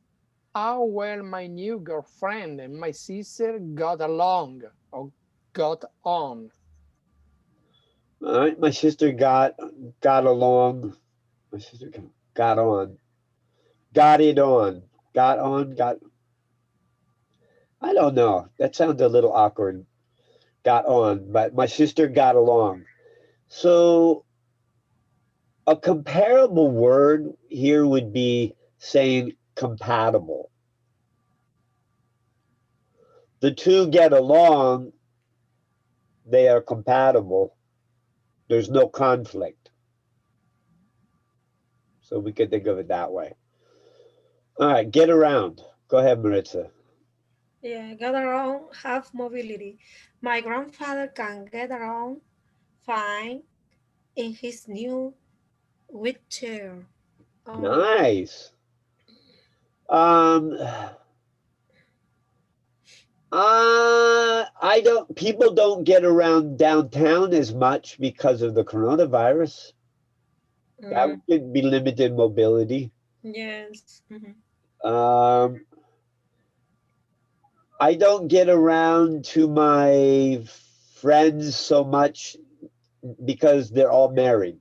how well my new girlfriend and my sister got along or got on. All right, my sister got along. My sister got on. Got it on. Got on. Got. I don't know. That sounds a little awkward. Got on, but my sister got along. So a comparable word here would be saying compatible. The two get along, they are compatible. There's no conflict. So we could think of it that way. All right, get around. Go ahead, Maritza. Yeah, get around, have mobility. My grandfather can get around fine in his new wheelchair. Oh, Nice. Um, people don't get around downtown as much because of the coronavirus. That mm, would be limited mobility. yes. Mhm. Um, I don't get around to my friends so much because they're all married.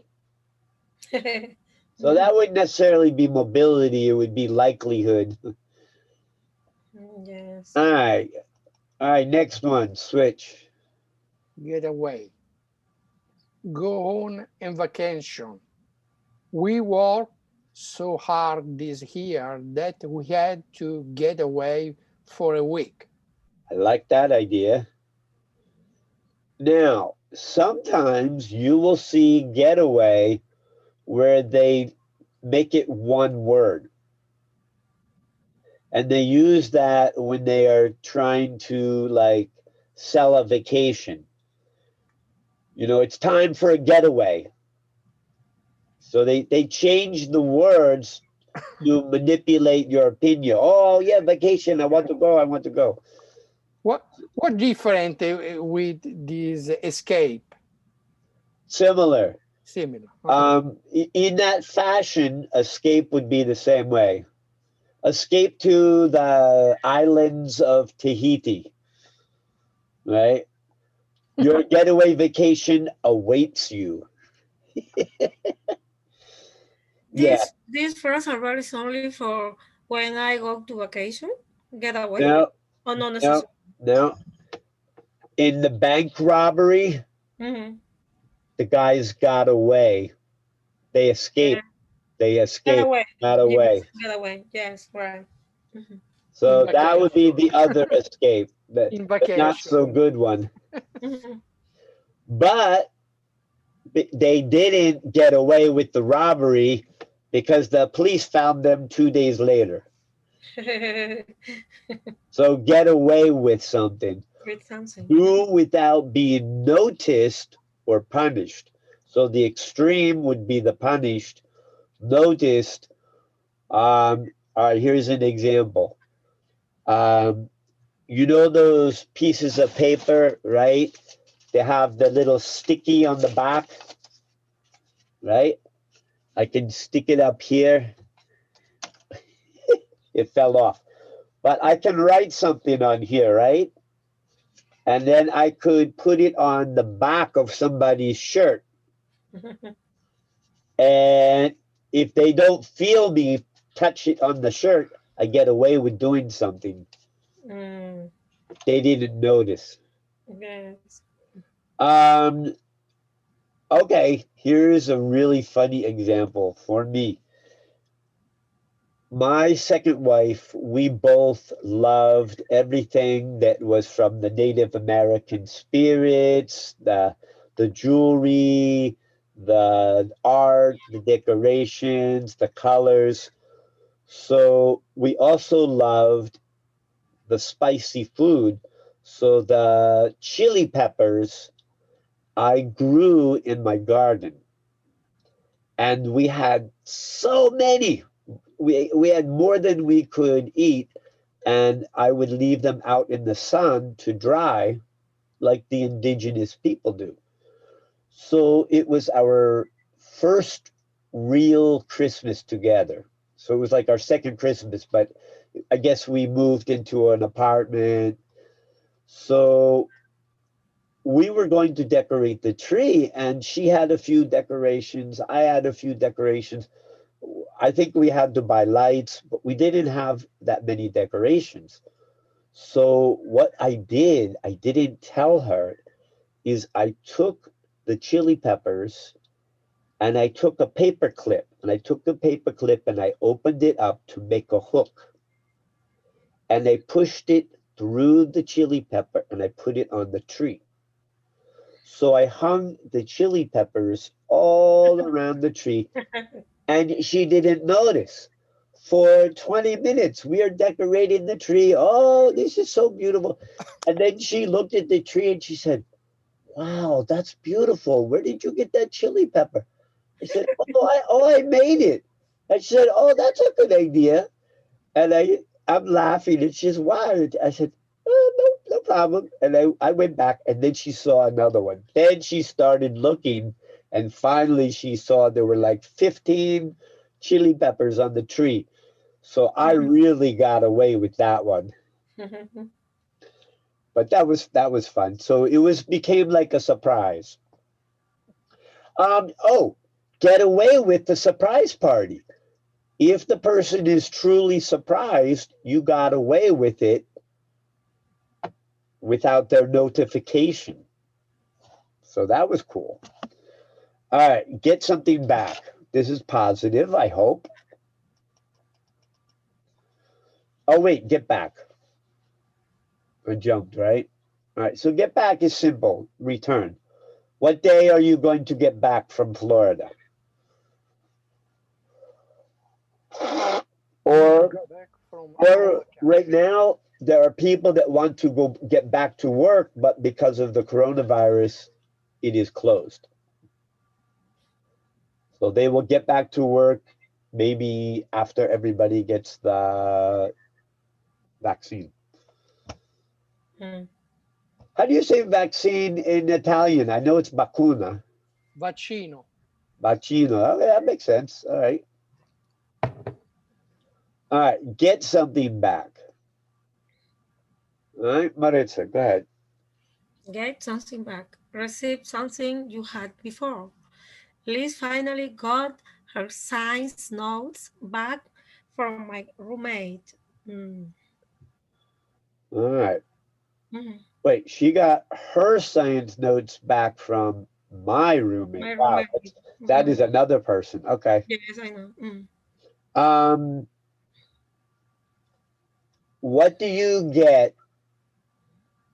So Mhm. that wouldn't necessarily be mobility, it would be likelihood. Yes. All right. All right, next one, switch. Get away. Go on a vacation. We worked so hard this year that we had to get away for a week. I like that idea. Now, sometimes you will see getaway where they make it one word. And they use that when they are trying to like sell a vacation. You know, it's time for a getaway. So they change the words to manipulate your opinion. Oh yeah, vacation. I want to go. I want to go. What what different with this escape? Similar. Similar. Okay. In that fashion, escape would be the same way. Escape to the islands of Tahiti, right? Your getaway vacation awaits you. Yeah. This phrasal verb is only for when I go to vacation. Get away. No, Oh, no no, necessary. no. In the bank robbery, Mm-hmm. the guys got away. They Yeah. escaped. They Get escaped, away. got Yes, away. get away. Yes, right. Mm-hmm. In So that would be vacation. the other escape, In the not so vacation. good one. Mm-hmm. But they didn't get away with the robbery because the police found them 2 days later. So get away with something. With something. Do without being noticed or punished. So the extreme would be the punished. Noticed. All right, here's an example. Um, you know those pieces of paper, right? They have the little sticky on the back, right? I can stick it up here. It fell off. But I can write something on here, right? And then I could put it on the back of somebody's shirt. And if they don't feel me touch it on the shirt, I get away with doing something. Mm, They didn't notice. yes. Um, okay, here's a really funny example for me. My second wife, we both loved everything that was from the Native American spirits, the jewelry, the art, the decorations, the colors. So we also loved the spicy food. So the chili peppers I grew in my garden, and we had so many. We had more than we could eat, and I would leave them out in the sun to dry like the indigenous people do. So it was our first real Christmas together. So it was like our second Christmas, but I guess we moved into an apartment. So we were going to decorate the tree, and she had a few decorations. I had a few decorations. I think we had to buy lights, but we didn't have that many decorations. So what I didn't tell her, is I took the chili peppers and I took a paper clip and I took the paper clip and I opened it up to make a hook, and I pushed it through the chili pepper and I put it on the tree. So I hung the chili peppers all around the tree, and she didn't notice. for 20 minutes. We are decorating the tree. Oh, this is so beautiful. And then she looked at the tree and she said, wow, that's beautiful. Where did you get that chili pepper? I said, I made it. And she said, oh, that's a good idea. And I'm laughing and she says, wow. I said, oh, no problem. And I went back and then she saw another one. Then she started looking and finally she saw there were like 15 chili peppers on the tree. So I really got away with that one. But that was fun. So it became like a surprise. Get away with the surprise party. If the person is truly surprised, you got away with it without their notification. So that was cool. All right, get something back. This is positive, I hope. Oh, wait, get back. I jumped, right? All right, so get back is simple, return. What day are you going to get back from Florida? Or right now, there are people that want to go get back to work, but because of the coronavirus, it is closed. So they will get back to work maybe after everybody gets the vaccine. How do you say vaccine in Italian? I know it's vacuna. Vaccino. Vaccino. Okay, that makes sense. All right. All right. Get something back. All right, Maritza, go ahead. Get something back. Receive something you had before. Liz finally got her science notes back from my roommate. All right. Wait, she got her science notes back from my roommate. My Wow, roommate. that is another person. Okay. Yes, I know. What do you get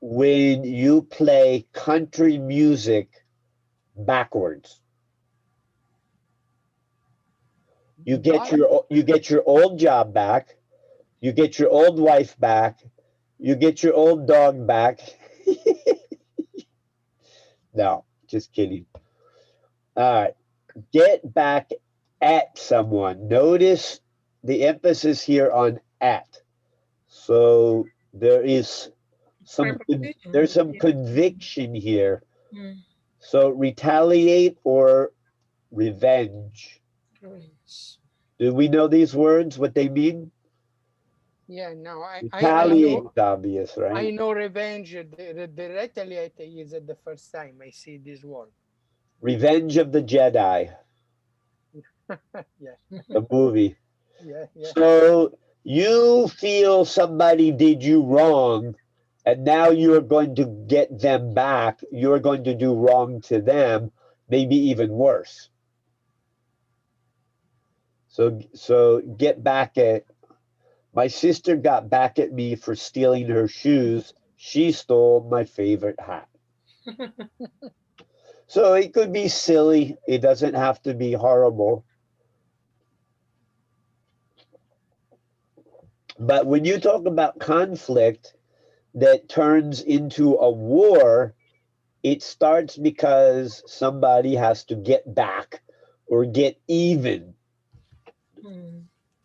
when you play country music backwards? You get your old job back, you get your old wife back, you get your old dog back. No, just kidding. All right, get back at someone. Notice the emphasis here on at. So there's some conviction here. So retaliate or revenge. Do we know these words, what they mean? Yeah, no, Retaliate is obvious, right? I know revenge. The retaliate is the first time I see this word. Revenge of the Jedi. Yeah. The movie. Yeah. So you feel somebody did you wrong, and now you're going to get them back. You're going to do wrong to them, maybe even worse. So get back at. My sister got back at me for stealing her shoes. She stole my favorite hat. So it could be silly. It doesn't have to be horrible. But when you talk about conflict that turns into a war, it starts because somebody has to get back or get even.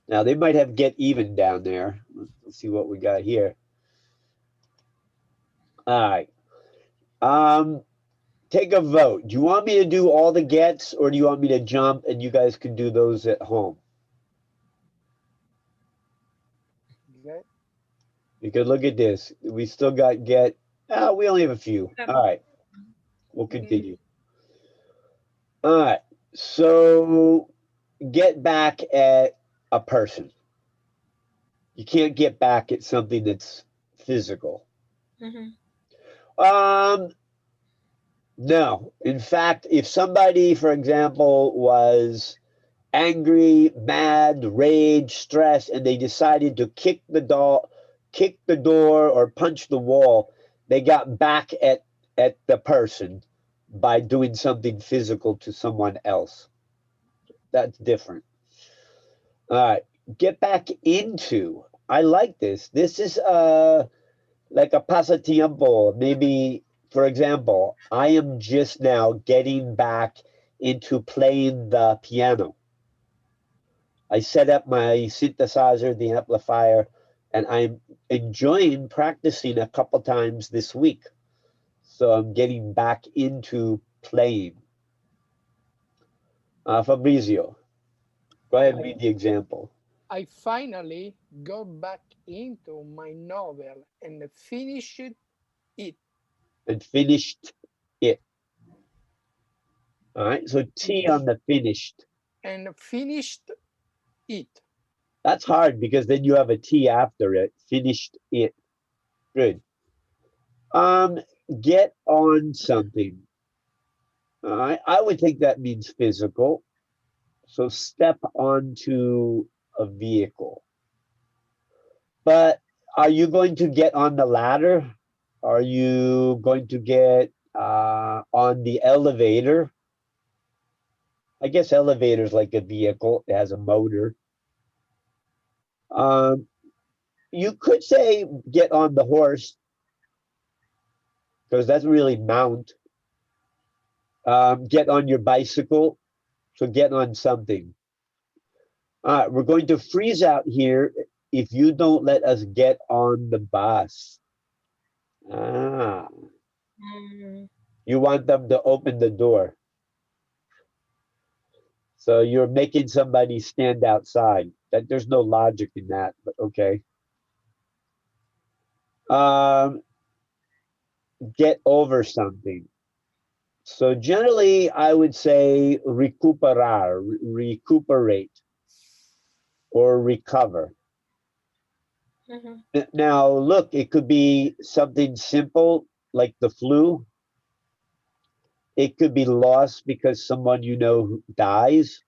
Now they might have get even down there. Let's see what we got here. All right. Take a vote. Do you want me to do all the gets or do you want me to jump and you guys can do those at home? Get. Because look at this. We still got get. We only have a few. All right. We'll continue. All right. So get back at a person. You can't get back at something that's physical. No. In fact, if somebody, for example, was angry, mad, rage, stressed, and they decided to kick the door or punch the wall, they got back at the person by doing something physical to someone else. That's different. All right. Get back into. I like this. This is like a pasatiempo. Maybe, for example, I am just now getting back into playing the piano. I set up my synthesizer, the amplifier, and I'm enjoying practicing a couple times this week. So I'm getting back into playing. Fabrizio, go ahead and read the example. I finally got back into my novel and finished it. And finished it. All right, so T on the finished. And finished it. That's hard because then you have a T after it. Finished it. Good. Um, get on something. All right, I would think that means physical. So step onto a vehicle. But are you going to get on the ladder? Are you going to get on the elevator? I guess elevator is like a vehicle. It has a motor. Um, you could say get on the horse because that's really mount. Get on your bicycle. So get on something. All right, we're going to freeze out here if you don't let us get on the bus. Ah, Mm. you want them to open the door. So you're making somebody stand outside. That there's no logic in that, but okay. Get over something. So generally, I would say recuperar, recuperate, or recover. Mhm. Now, look, it could be something simple like the flu. It could be lost because someone you know dies,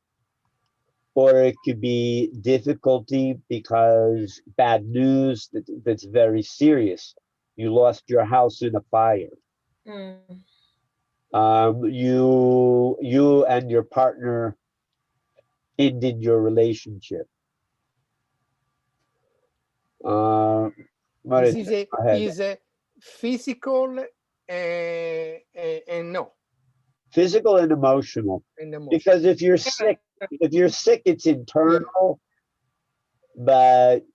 or it could be difficulty because bad news that's very serious. You lost your house in a fire. Mm. You and your partner ended your relationship. Uh, This Marit, go ahead. is a physical and no, Physical and emotional. and emotion. Because if you're sick, it's internal. But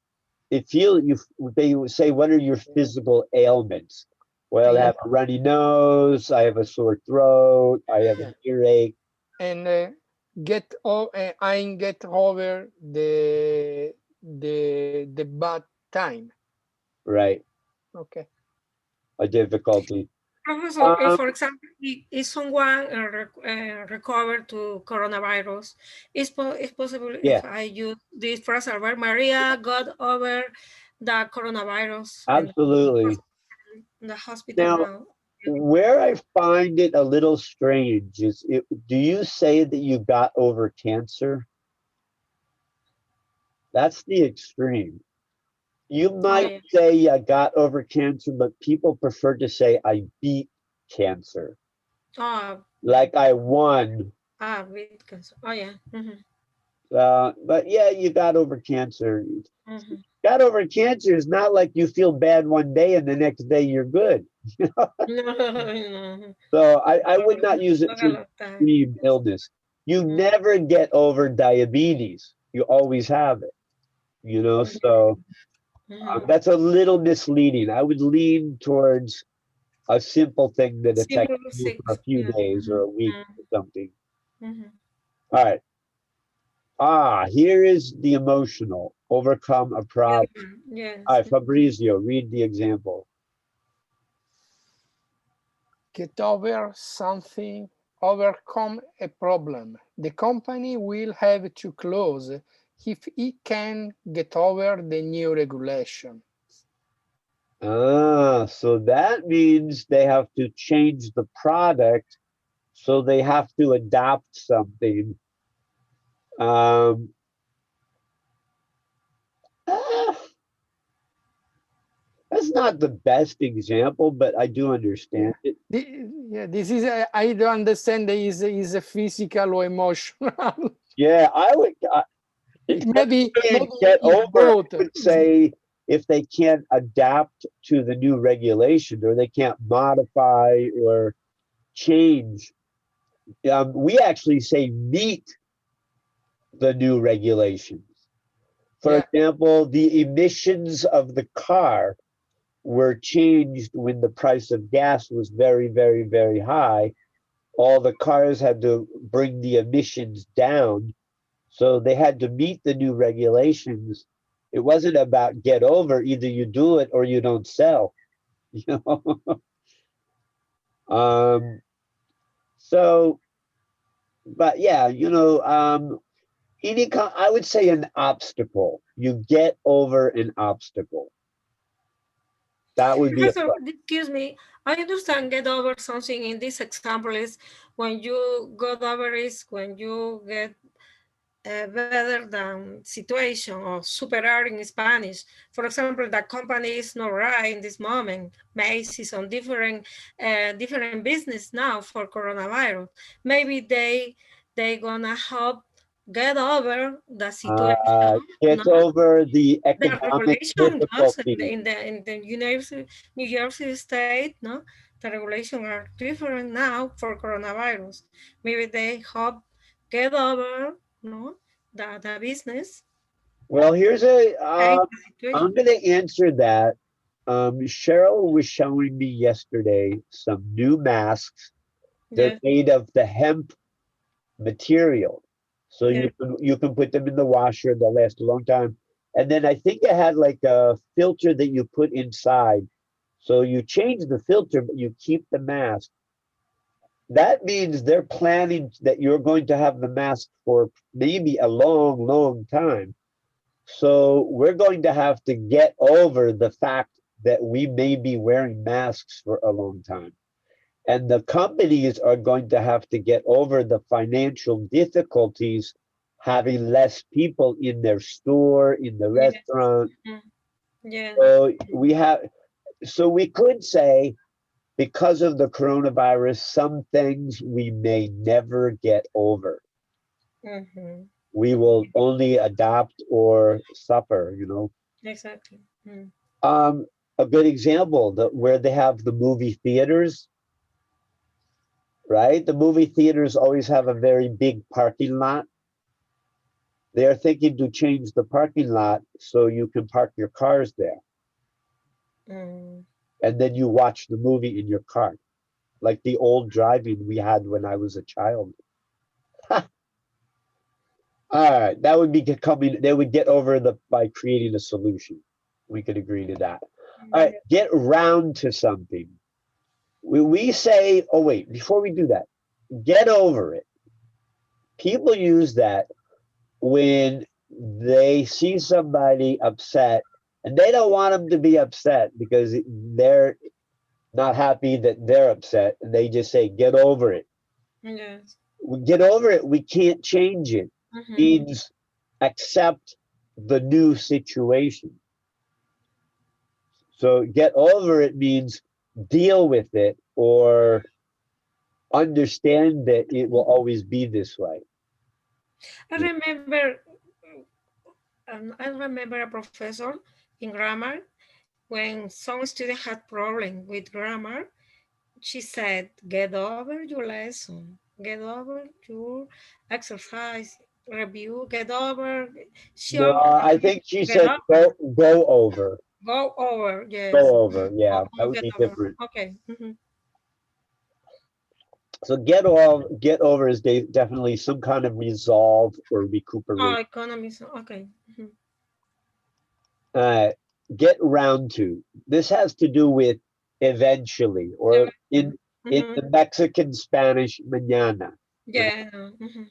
if you they would say, what are your physical ailments? Well, I Yeah, have a runny nose, I have a sore throat, I have yeah. an earache. And I get over the bad time. Right, Okay. a difficulty. Professor, Um, for example, if someone recovered to coronavirus, it's possible yeah, if I use this phrasal verb, Maria got over the coronavirus and absolutely. in the hospital Now, now. where I find it a little strange is, do you say that you got over cancer? That's the extreme. You Oh, might yeah. say I got over cancer, but people prefer to say I beat cancer. Oh, Like I won. with cancer. Oh, yeah. But yeah, you got over cancer. Mm-hmm. Got over cancer is not like you feel bad one day and the next day you're good. No, no. So I would not use it Took a to lot of time. extreme illness. You Mm-hmm. never get over diabetes. You always have it, you know? So Mm-hmm. that's a little misleading. I would lean towards a simple thing that affects Simple you for six. a few Yeah. days or a week Mm-hmm. or something. Mm-hmm. All right. Here is the emotional. Overcome a Yeah. problem. All Yes. right, Fabrizio, read the example. Get over something, overcome a problem. The company will have to close if it can get over the new regulation. So that means they have to change the product, so they have to adapt something. Um, ah, that's not the best example, but I do Yeah. understand it. Yeah, this is, I don't understand is a physical or emotional. Yeah, I would. maybe Get it's over, I both. would say, if they can't adapt to the new regulation or they can't modify or change. We actually say meet the new regulations. For Yeah, example, the emissions of the car were changed when the price of gas was very, very, very high. All the cars had to bring the emissions down. So they had to meet the new regulations. It wasn't about get over, either you do it or you don't sell. You know? um, so, but yeah, I would say an obstacle. You get over an obstacle. That would be a Professor, excuse me. I understand get over something in this example is when you got over is when you get better than situation or superior in Spanish. For example, the company is not right in this moment. Macy's on different business now for coronavirus. Maybe they gonna help get over the situation. No, get over the the economic regulation does difficulty. in the University New Jersey state. No, the regulation are different now for coronavirus. Maybe they help get over no the business Well, and the I'm situation. going to answer that. Cheryl was showing me yesterday some new masks. They're Yeah, made of the hemp material. So yeah. you can put them in the washer, they'll last a long time. And then I think it had like a filter that you put inside. So you change the filter, but you keep the mask. That means they're planning that you're going to have the mask for maybe a long, long time. So we're going to have to get over the fact that we may be wearing masks for a long time. And the companies are going to have to get over the financial difficulties having less people in their store, in the Yes. restaurant. Mm. Yeah. So we could say, because of the coronavirus, some things we may never get over. Mm-hmm. We will only adapt or suffer. Exactly. Mm. Um, a good example, where they have the movie theaters, right? The movie theaters always have a very big parking lot. They are thinking to change the parking lot so you can park your cars there. Mm. And then you watch the movie in your car, like the old driving we had when I was a child. All right, that would be coming. They would get over by creating a solution. We could agree to that. All right, Yeah. get round to something. We say, oh wait, before we do that, get over it. People use that when they see somebody upset and they don't want them to be upset because they're not happy that they're upset, and they just say, get over it. Yes. Get over it. We can't change it. Mm-hmm. Means accept the new situation. So get over it means deal with it or understand that it will always be this way. I remember, I remember a professor in grammar when some student had problem with grammar. She said, "Get over your lesson. Get over your exercise review. Get over." She No, always I repeat, think she "Get said over. go over. Go over." Yes. Go over. Yeah, that would Get be over. different. Okay. Mm-hmm. So get over is definitely some kind of resolve or Oh, recuperate. economy. Okay. Mm-hmm. Uh, get round to. This has to do with eventually, or in Mm-hmm. the Mexican Spanish, mañana. Yeah. Mm-hmm.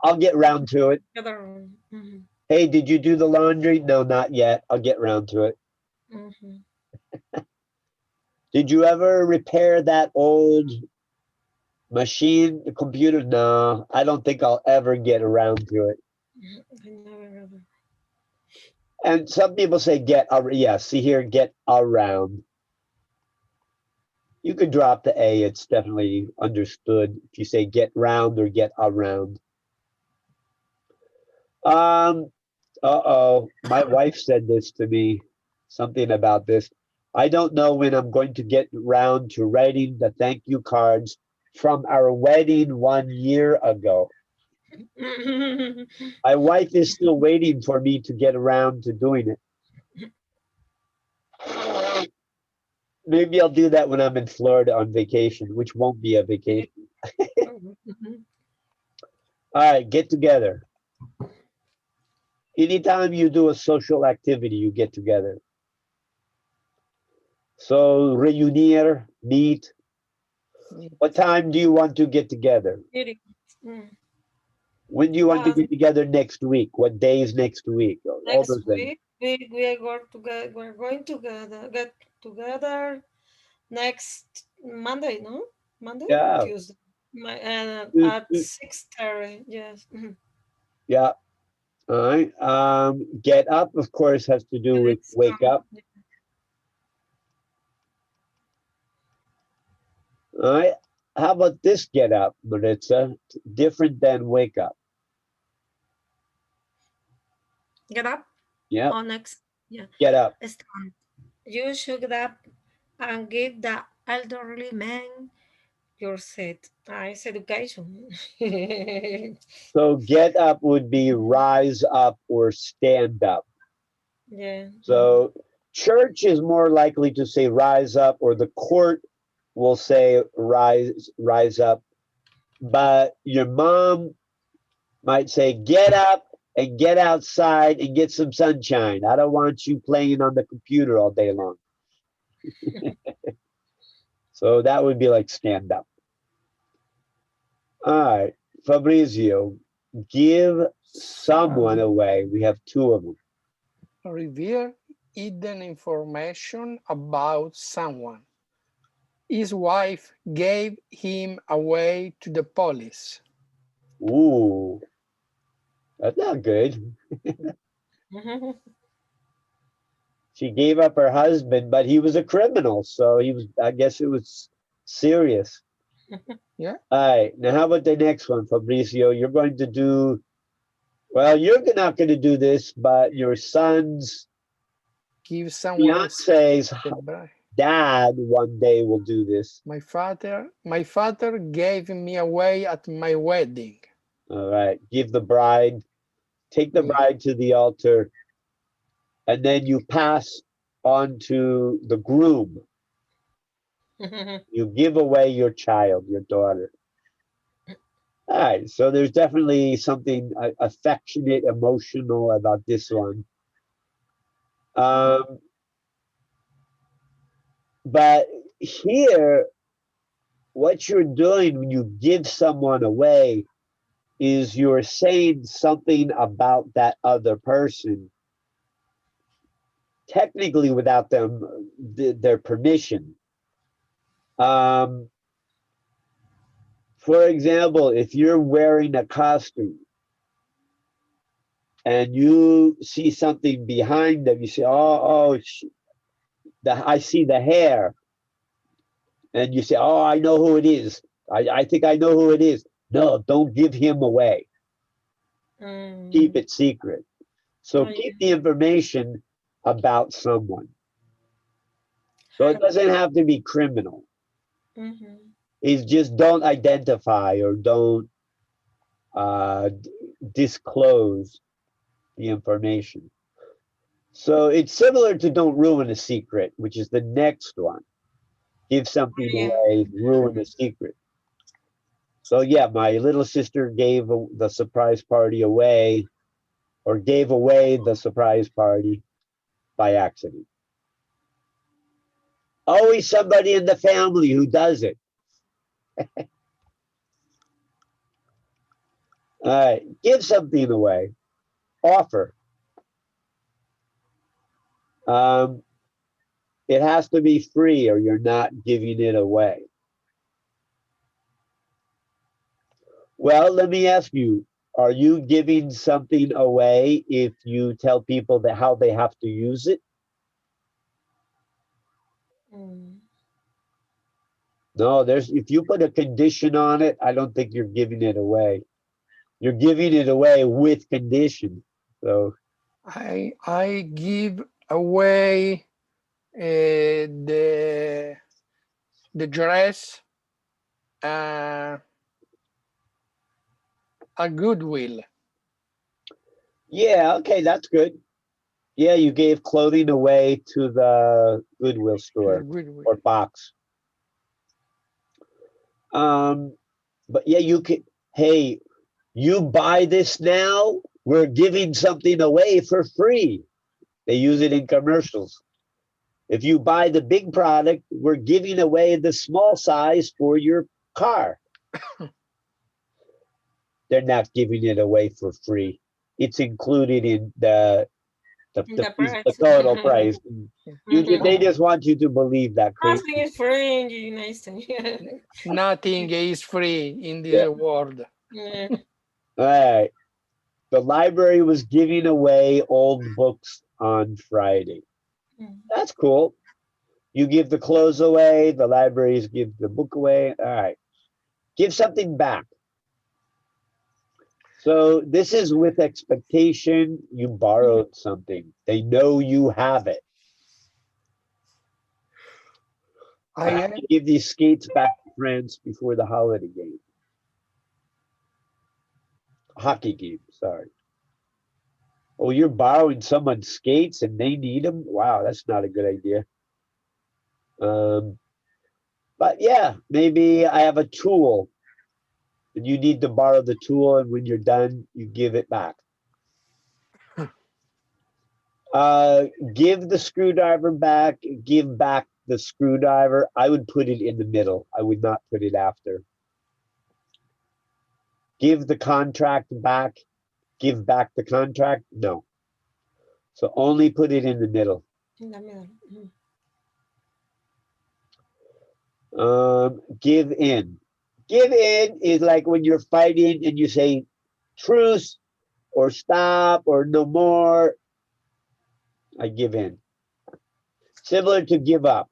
I'll get round to it. Get over. Mm-hmm. Hey, did you do the laundry? No, not yet. I'll get round to it. Mm-hmm. Did you ever repair that old machine, the computer? No, I don't think I'll ever get around to it. I never ever. And some people say get, yeah, see here, get around. You could drop the A, it's definitely understood if you say get round or get around. Um, uh-oh, my wife said this to me, something about this. I don't know when I'm going to get round to writing the thank you cards from our wedding 1 year ago. My wife is still waiting for me to get around to doing it. Maybe I'll do that when I'm in Florida on vacation, which won't be a vacation. All right, get together. Anytime you do a social activity, you get together. So reunir, meet. What time do you want to get together? Mm. When do you want to Uh, get together next week? What days next week? All Next those things. week we are going together. We're going to get together next Monday, no? Monday, Yeah. Tuesday. Uh, At uh, 6:30. Yes. Yeah. All right. Get up, of course, has to do with Let's wake come. up. All right. How about this get up, Maritza? Different than wake up. Get up. Yep. On next. Yeah. Get up. Stand. You should get up and give the elderly man your seat. It's education. So get up would be rise up or stand up. Yeah. So church is more likely to say rise up, or the court will say rise up. But your mom might say get up and get outside and get some sunshine. I don't want you playing on the computer all day long. So that would be like stand up. All right, Fabrizio, give someone away. We have two of them. Reveal hidden information about someone. His wife gave him away to the police. Ooh, that's not good. She gave up her husband, but he was a criminal, so he was. I guess it was serious. Yeah, All right, now how about the next one, Fabrizio? You're going to do. Well, you're not going to do this, but your son's give someone a fiance's secret bribe. dad one day will do this. My father gave me away at my wedding. All right, give the bride, take the Yeah, bride to the altar, and then you pass on to the groom. You give away your child, your daughter. All right, so there's definitely something affectionate, emotional about this one. Um, but here, what you're doing when you give someone away is you're saying something about that other person, technically without their permission. Um, for example, if you're wearing a costume and you see something behind them, you say, "Oh, I see the hair," and you say, "Oh, I know who it is. I think I know who it is." No, don't give him away. Keep Mm. it secret. So Oh, keep yeah. the information about someone. So it Hide. doesn't have to be criminal. Mhm. It's just don't identify or don't uh, disclose the information. So it's similar to don't ruin a secret, which is the next one. Give something Yeah. away, ruin a secret. So yeah, my little sister gave the surprise party away, or gave away the surprise party by accident. Always somebody in the family who does it. All right, give something away. Offer. Um, it has to be free, or you're not giving it away. Well, let me ask you: are you giving something away if you tell people that how they have to use it? Mm. No, there's if you put a condition on it, I don't think you're giving it away. You're giving it away with condition. So I give away the dress a goodwill. yeah, okay, that's good. Yeah, you gave clothing away to the Goodwill store Goodwill. or box. But yeah, you can, hey, you buy this now, we're giving something away for free. They use it in commercials. If you buy the big product, we're giving away the small size for your car. They're not giving it away for free. It's included in The the price. total price. They Mhm. just want you to believe that crazy. Nothing is free in the United States. Nothing is free in Yeah. this world. Yeah. All right. The library was giving away old books on Friday. Mm. That's cool. You give the clothes away, the libraries give the book away. All right. Give something back. So this is with expectation. You borrowed something. They know you have it. I I have to give these skates back to France before the holiday game. Hockey game, sorry. Oh, you're borrowing someone's skates and they need them? Wow, that's not a good idea. But yeah, maybe I have a tool and you need to borrow the tool, and when you're done, you give it back. Give the screwdriver back, give back the screwdriver. I would put it in the middle. I would not put it after. Give the contract back, give back the contract. No. So only put it in the middle. In the middle. Give in. Give in is like when you're fighting and you say truce or stop or no more. I give in. Similar to give up.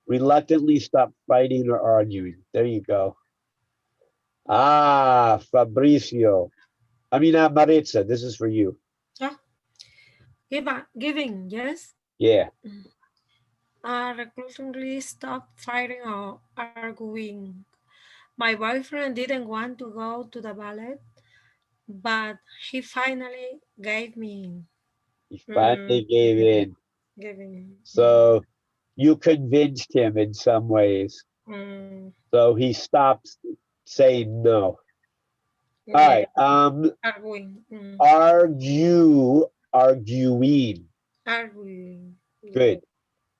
Reluctantly stop fighting or arguing. There you go. Ah, Fabricio. Maritza, this is for you. Ah, giving, yes. Yeah. Recklessly stop fighting or arguing. My boyfriend didn't want to go to the ballet, but he finally gave me He mm, finally gave in. giving. So you convinced him in some ways. Mm, So he stops saying no. All yeah, right. arguing. Arguing. Arguing. Good.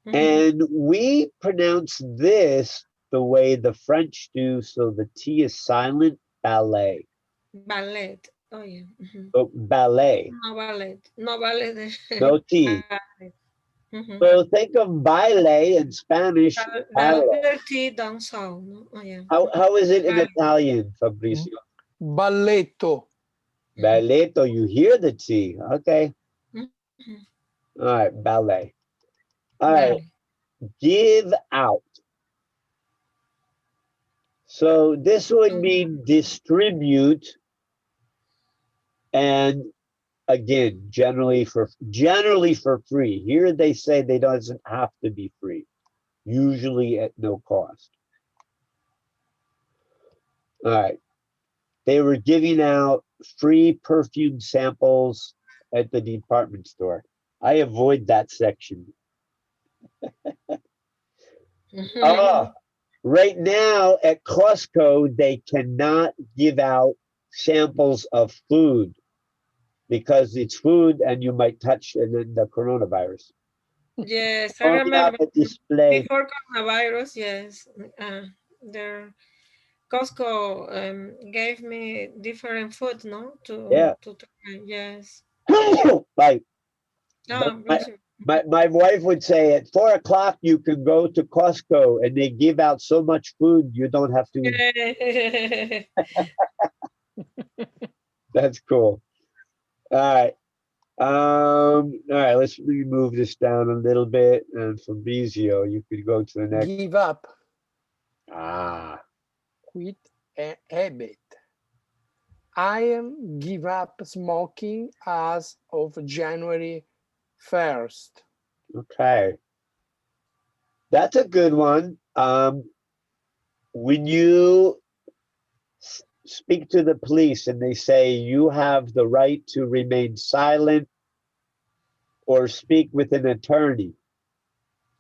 Mhm. And we pronounce this the way the French do, so the T is silent, ballet. Ballet. Oh yeah. So ballet, No ballet. No ballet. no T. Ballet. Mhm. So think of ballet in Spanish, The ballet. letter T down so. No? Oh yeah. How is it in Ballet. Italian, Fabricio? balletto. Balletto, you hear the T. Okay. Mhm. All right, ballet. All right, Ballet. give out. So this would Mhm. mean distribute, and again, generally for free. Here they say they doesn't have to be free, usually at no cost. All right. They were giving out free perfume samples at the department store. I avoid that section. Oh, right now at Costco, they cannot give out samples of food because it's food and you might touch and then the coronavirus. Yes, I Only on remember the display. before coronavirus. Yes, their Costco gave me different food, no, Yeah. to try. Yes. Like my, Oh, my, bless you. my wife would say at 4 o'clock you can go to Costco and they give out so much food you don't have to eat. Yeah. That's cool. All right. All right, let's move this down a little bit. And Fabrizio, you could go to the next. Give up. Ah, Quit a habit. I am give up smoking as of January 1st. Okay. That's a good one. When you speak to the police and they say you have the right to remain silent or speak with an attorney,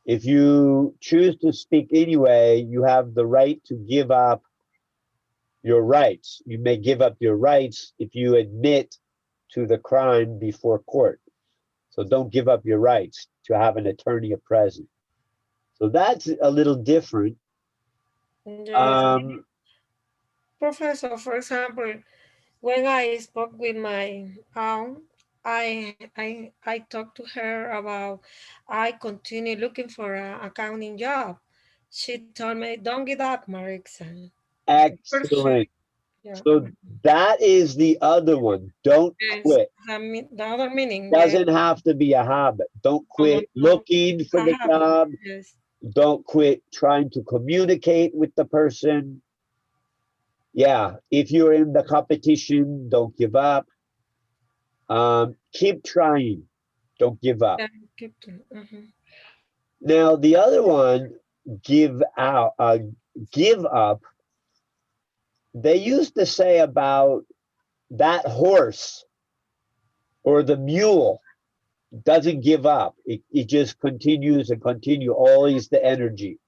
if you choose to speak anyway, you have the right to give up your rights. You may give up your rights if you admit to the crime before court. So don't give up your rights to have an attorney present. So that's a little different. Yes, Professor, for example, when I spoke with my aunt, I talked to her about I continue looking for an accounting job. She told me, "Don't give up, Marixa. Pursue." Excellent. Yeah. So that is the other one. Don't Yes, quit. the other meaning. Yes. Doesn't have to be a habit. Don't No, quit no, looking for I the have it. job. Yes. Don't quit trying to communicate with the person. Yeah, if you're in the competition, don't give up. Keep trying. Don't give up. Yeah, keep to. Now the other one, give out, give up. They used to say about that horse or the mule doesn't give up. It just continues and continue, always the energy.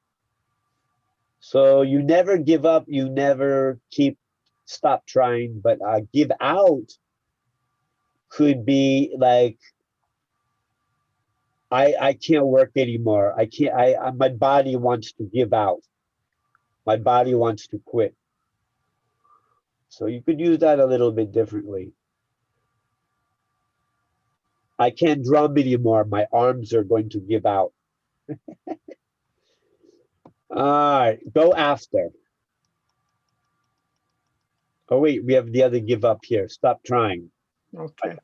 So you never give up, you never stop trying, but give out could be like, I can't work anymore. I can't, my body wants to give out. My body wants to quit. So you could use that a little bit differently. I can't drum anymore. My arms are going to give out. All right, go after. Oh, wait, we have the other give up here. Stop trying. Okay.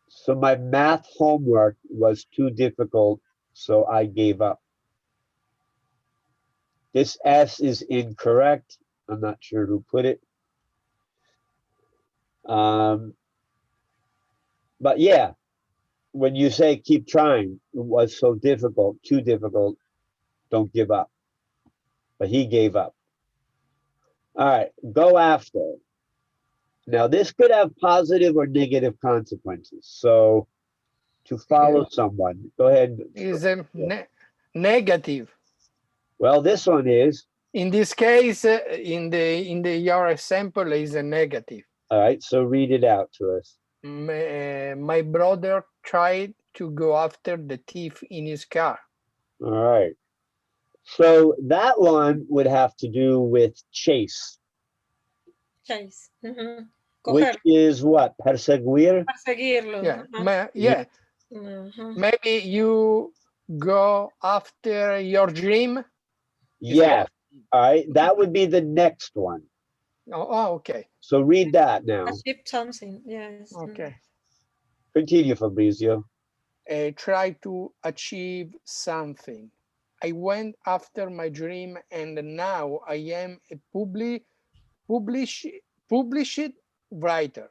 So my math homework was too difficult, so I gave up. This S is incorrect. I'm not sure who put it. But yeah, when you say keep trying, it was so difficult, too difficult, don't give up. But he gave up. All right, go after. Now, this could have positive or negative consequences. So, to follow someone, go ahead. Is a negative. Well, this one is. In this case, in the your example is a negative. All right, so read it out to us. My brother tried to go after the thief in his car. All right. So that one would have to do with chase. Chase. Which is what? Perseguir? Perseguirlo. Yeah. Yeah. Maybe you go after your dream. Yes. All right. That would be the next one. Oh, okay. So read that now. Achieve something. Yes. Okay. Continue, Fabrizio. Try to achieve something. I went after my dream, and now I am a published writer.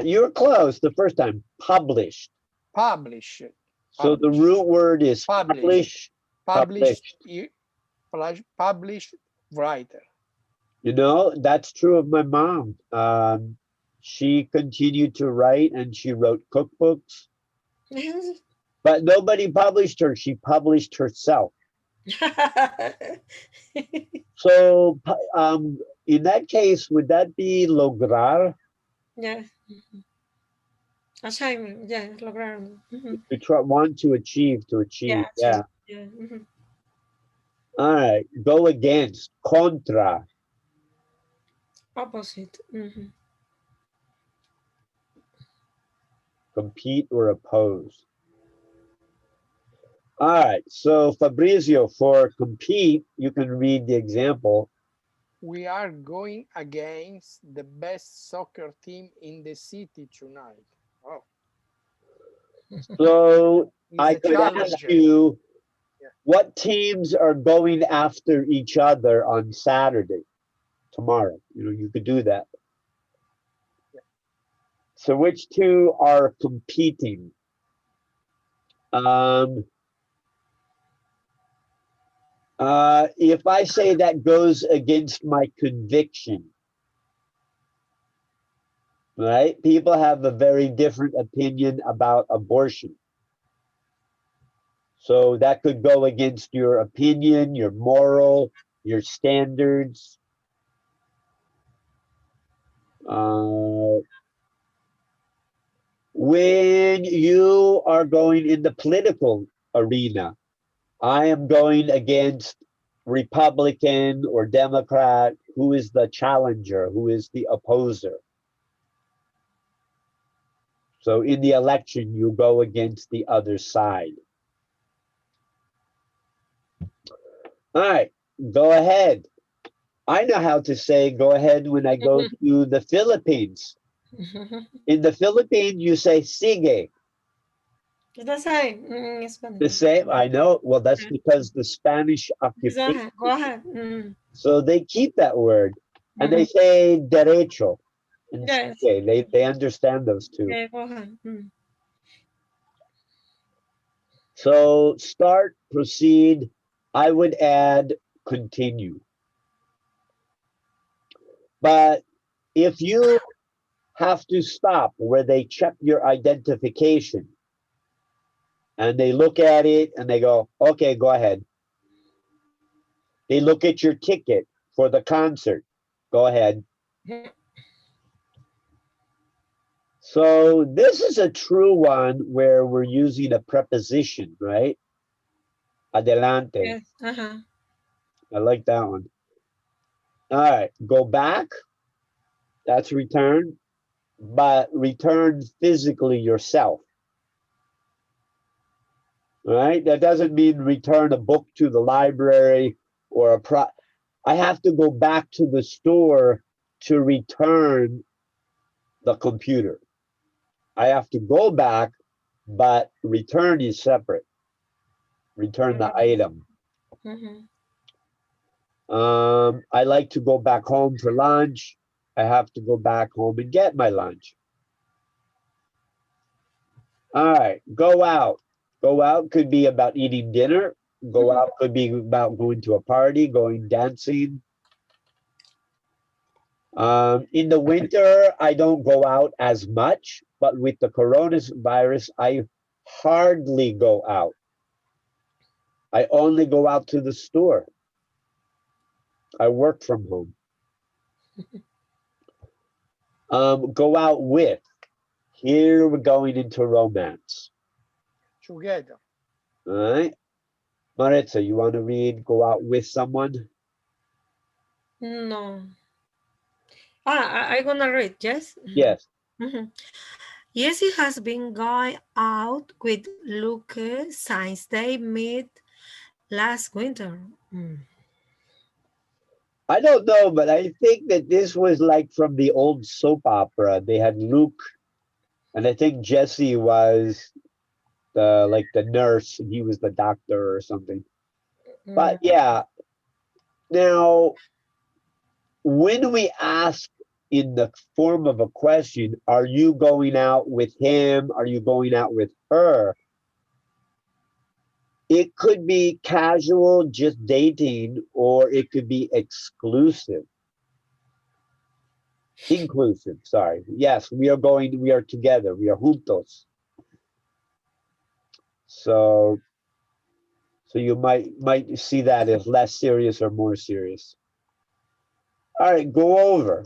You were close the first time. Published. Published. So the root word is publish. Published writer. You know, that's true of my mom. She continued to write and she wrote cookbooks. But nobody published her. She published herself. So in that case, would that be lograr? Yeah. Achievement. Yeah, lograr. To try, want to achieve, to achieve. Yeah. Yeah. All right. Go against. Contra. Opposite. Compete or oppose. All right. So Fabrizio, for compete, you can read the example. We are going against the best soccer team in the city tonight. Oh. So I could ask you, what teams are going after each other on Saturday, tomorrow? You know, you could do that. So which two are competing? If I say that goes against my conviction, right? People have a very different opinion about abortion. So that could go against your opinion, your moral, your standards. When you are going in the political arena, I am going against Republican or Democrat. Who is the challenger? Who is the opposer? So in the election, you go against the other side. All right, go ahead. I know how to say go ahead when I go to the Philippines. In the Philippines, you say sigue. It's the same in The Spanish. same, I know. Well, that's because the Spanish occupation. Go ahead. So they keep that word. And they say derecho. And Yes. sigue. They understand those two. Yeah, go ahead. So start, proceed. I would add continue. But if you have to stop where they check your identification and they look at it and they go, okay, go ahead. They look at your ticket for the concert. Go ahead. So this is a true one where we're using a preposition, right? Adelante. Yes. I like that one. All right, go back. That's return, but return physically yourself. All right, that doesn't mean return a book to the library or I have to go back to the store to return the computer. I have to go back, but return is separate. Return the item. I like to go back home for lunch. I have to go back home and get my lunch. All right, go out. Go out could be about eating dinner. Go out could be about going to a party, going dancing. In the winter, I don't go out as much, but with the coronavirus, I hardly go out. I only go out to the store. I work from home. Go out with. Here we're going into romance. Together. All right. Maritza, you want to read go out with someone? No. I'm gonna read, yes? Yes. Jessie has been going out with Luke since they met last winter. I don't know, but I think that this was like from the old soap opera. They had Luke, and I think Jesse was the nurse, and he was the doctor or something. But yeah, now when we ask in the form of a question, are you going out with him? Are you going out with her? It could be casual, just dating, or it could be exclusive. Inclusive, sorry. Yes, we are together, we are juntos. So you might see that as less serious or more serious. All right, go over.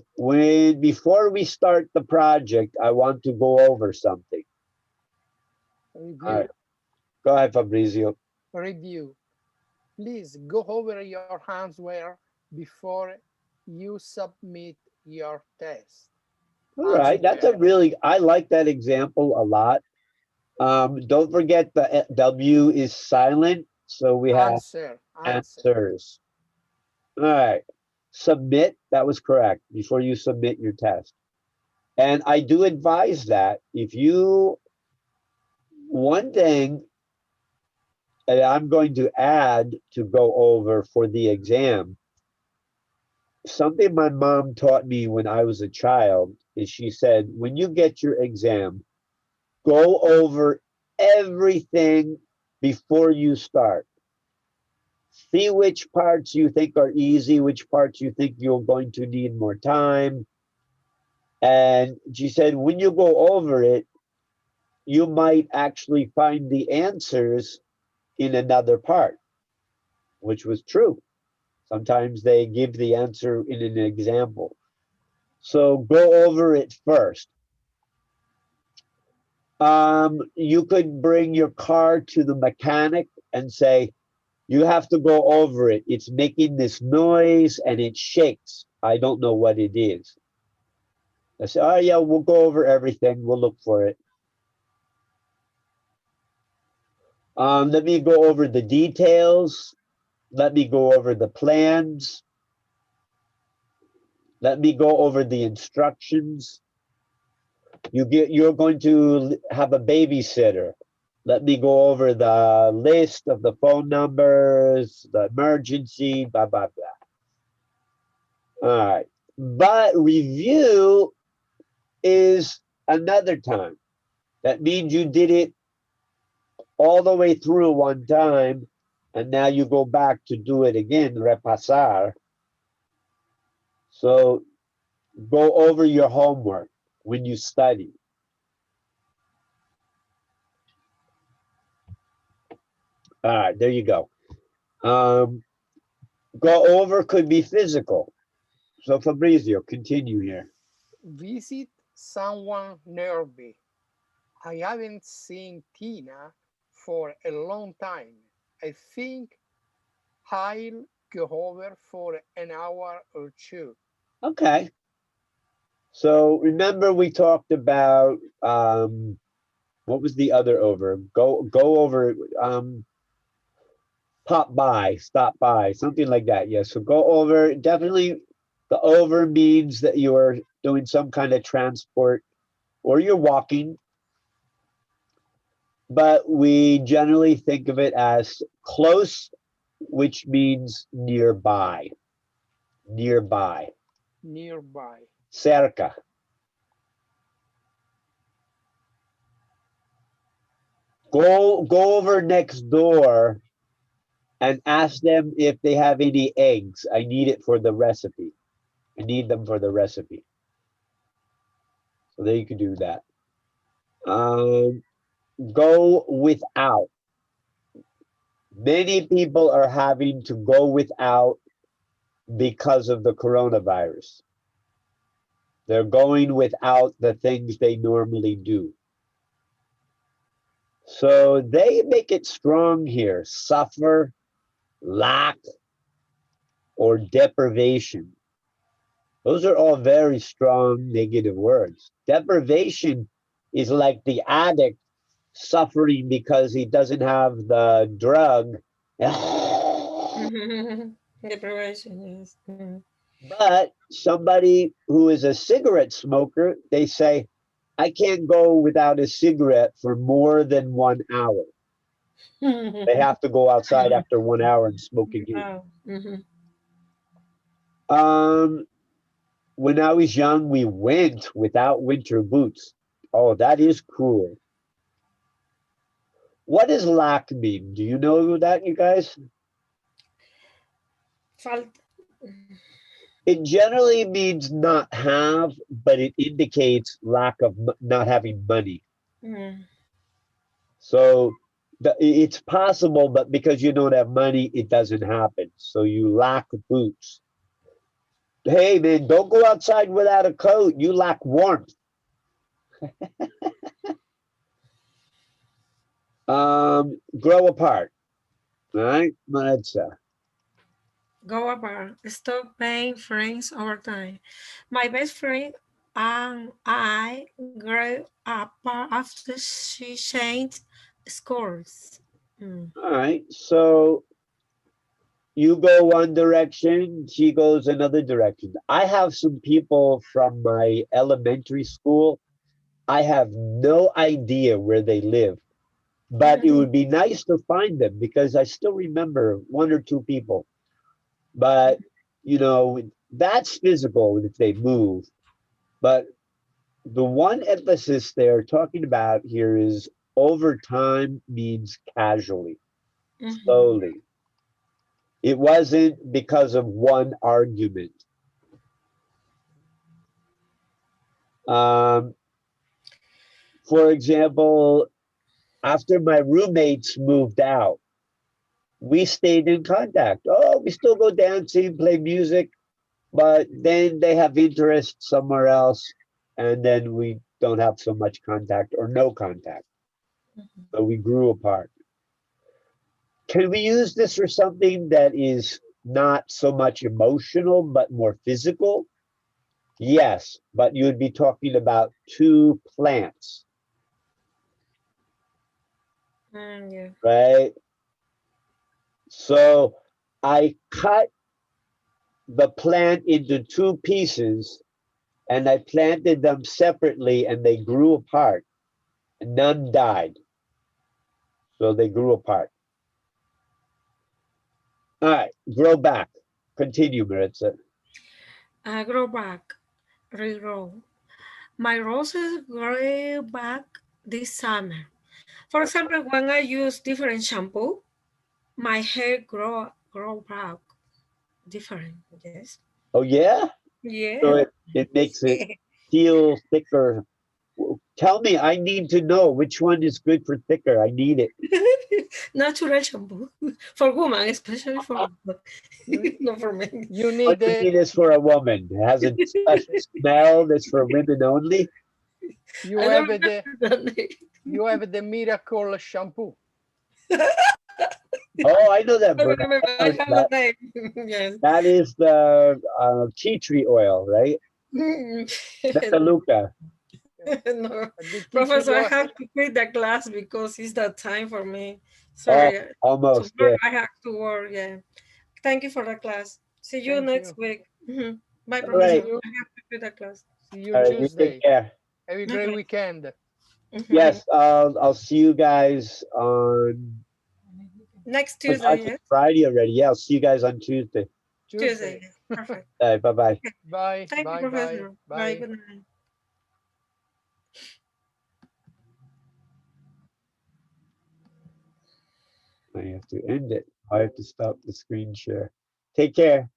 Before we start the project, I want to go over something. Review. All right, go ahead, Fabrizio. Review. Please go over your handswear before you submit your test. All right, I like that example a lot. Don't forget the W is silent, so we have answers. All right, submit, that was correct, before you submit your test. And I do advise that one thing that I'm going to add to go over for the exam something my mom taught me when I was a child is she said, when you get your exam, go over everything before you start. See which parts you think are easy, which parts you think you're going to need more time. And she said, when you go over it, you might actually find the answers in another part, which was true. Sometimes they give the answer in an example. So go over it first. You could bring your car to the mechanic and say, you have to go over it. It's making this noise and it shakes. I don't know what it is. I say, oh yeah, we'll go over everything. We'll look for it. Let me go over the details. Let me go over the plans. Let me go over the instructions. You're going to have a babysitter. Let me go over the list of the phone numbers, the emergency, blah, blah, blah. All right. But review is another time. That means you did it all the way through one time, and now you go back to do it again, repasar. So go over your homework when you study. All right, there you go. Go over could be physical. So Fabrizio, continue here. Visit someone nearby. I haven't seen Tina for a long time. I think I'll go over for an hour or two. Okay. So remember we talked about what was the other over? Go over pop by, stop by, something like that. Yeah. So go over. Definitely the over means that you are doing some kind of transport or you're walking, but we generally think of it as close, which means nearby. Nearby. Nearby. Cerca. Go over next door and ask them if they have any eggs. I need it for the recipe. I need them for the recipe. So there you can do that. Go without. Many people are having to go without because of the coronavirus. They're going without the things they normally do. So they make it strong here. Suffer, lack, or deprivation. Those are all very strong negative words. Deprivation is like the addict suffering because he doesn't have the drug. Deprivation, yes. But somebody who is a cigarette smoker, they say, I can't go without a cigarette for more than 1 hour. They have to go outside after 1 hour and smoke again. Oh, mhm. When I was young, we went without winter boots. Oh, that is cruel. What does lack mean? Do you know that, you guys? Falta. It generally means not have, but it indicates lack of not having money. Mm. So it's possible, but because you don't have money, it doesn't happen. So you lack boots. Hey, man, don't go outside without a coat. You lack warmth. Grow apart. All right, Maritza. Go apart. Stop being friends over time. My best friend and I grew apart after she changed schools. Mm. All right, so you go one direction, she goes another direction. I have some people from my elementary school. I have no idea where they live, but it would be nice to find them because I still remember one or two people. But, you know, that's physical if they move. But the one emphasis they're talking about here is over time means casually, slowly. It wasn't because of one argument. For example, after my roommates moved out, we stayed in contact. Oh, we still go dancing, play music, but then they have interest somewhere else, and then we don't have so much contact or no contact. So we grew apart. Can we use this for something that is not so much emotional, but more physical? Yes, but you would be talking about two plants, Yeah. right? So I cut the plant into two pieces and I planted them separately and they grew apart. And none died. So they grew apart. All right, grow back. Continue, Maritza. Grow back, regrow. My roses grow back this summer. For example, when I use different shampoo, my hair grow back different. Yes. Oh, yeah? So Yeah. it makes it feel thicker. Tell me, I need to know which one is good for thicker. I need it. Natural shampoo for women, especially for women, You, not for men. you What need do you the need is for a woman. It has a special smell that's for women only. you I have don't the remember the you have the miracle shampoo. Oh, I know that I don't brand. remember. I have a name. Yes. That is the tea tree oil, right? Metaluca. No, The tea tree Professor, I oil. have to quit the class because it's that time for me. Oh, Sorry. almost, Tomorrow yeah. I have to work. Yeah. Thank you for the class. See you Thank next you. week. Mhm. Bye, All See Professor. right. you. I have to quit the class. See you All right, you take Tuesday. care. Have a great Okay. weekend. Mhm. Yes, I'll see you guys on. Next Oh, Tuesday, it's yes? Friday already. Yeah, I'll see you guys on Tuesday. Tuesday, Tuesday. yes. Perfect. All right, bye bye. Okay. Bye. Thank you, Bye. Bye. Professor. Bye. Bye. Good night. I have to end it. I have to stop the screen share. Take care.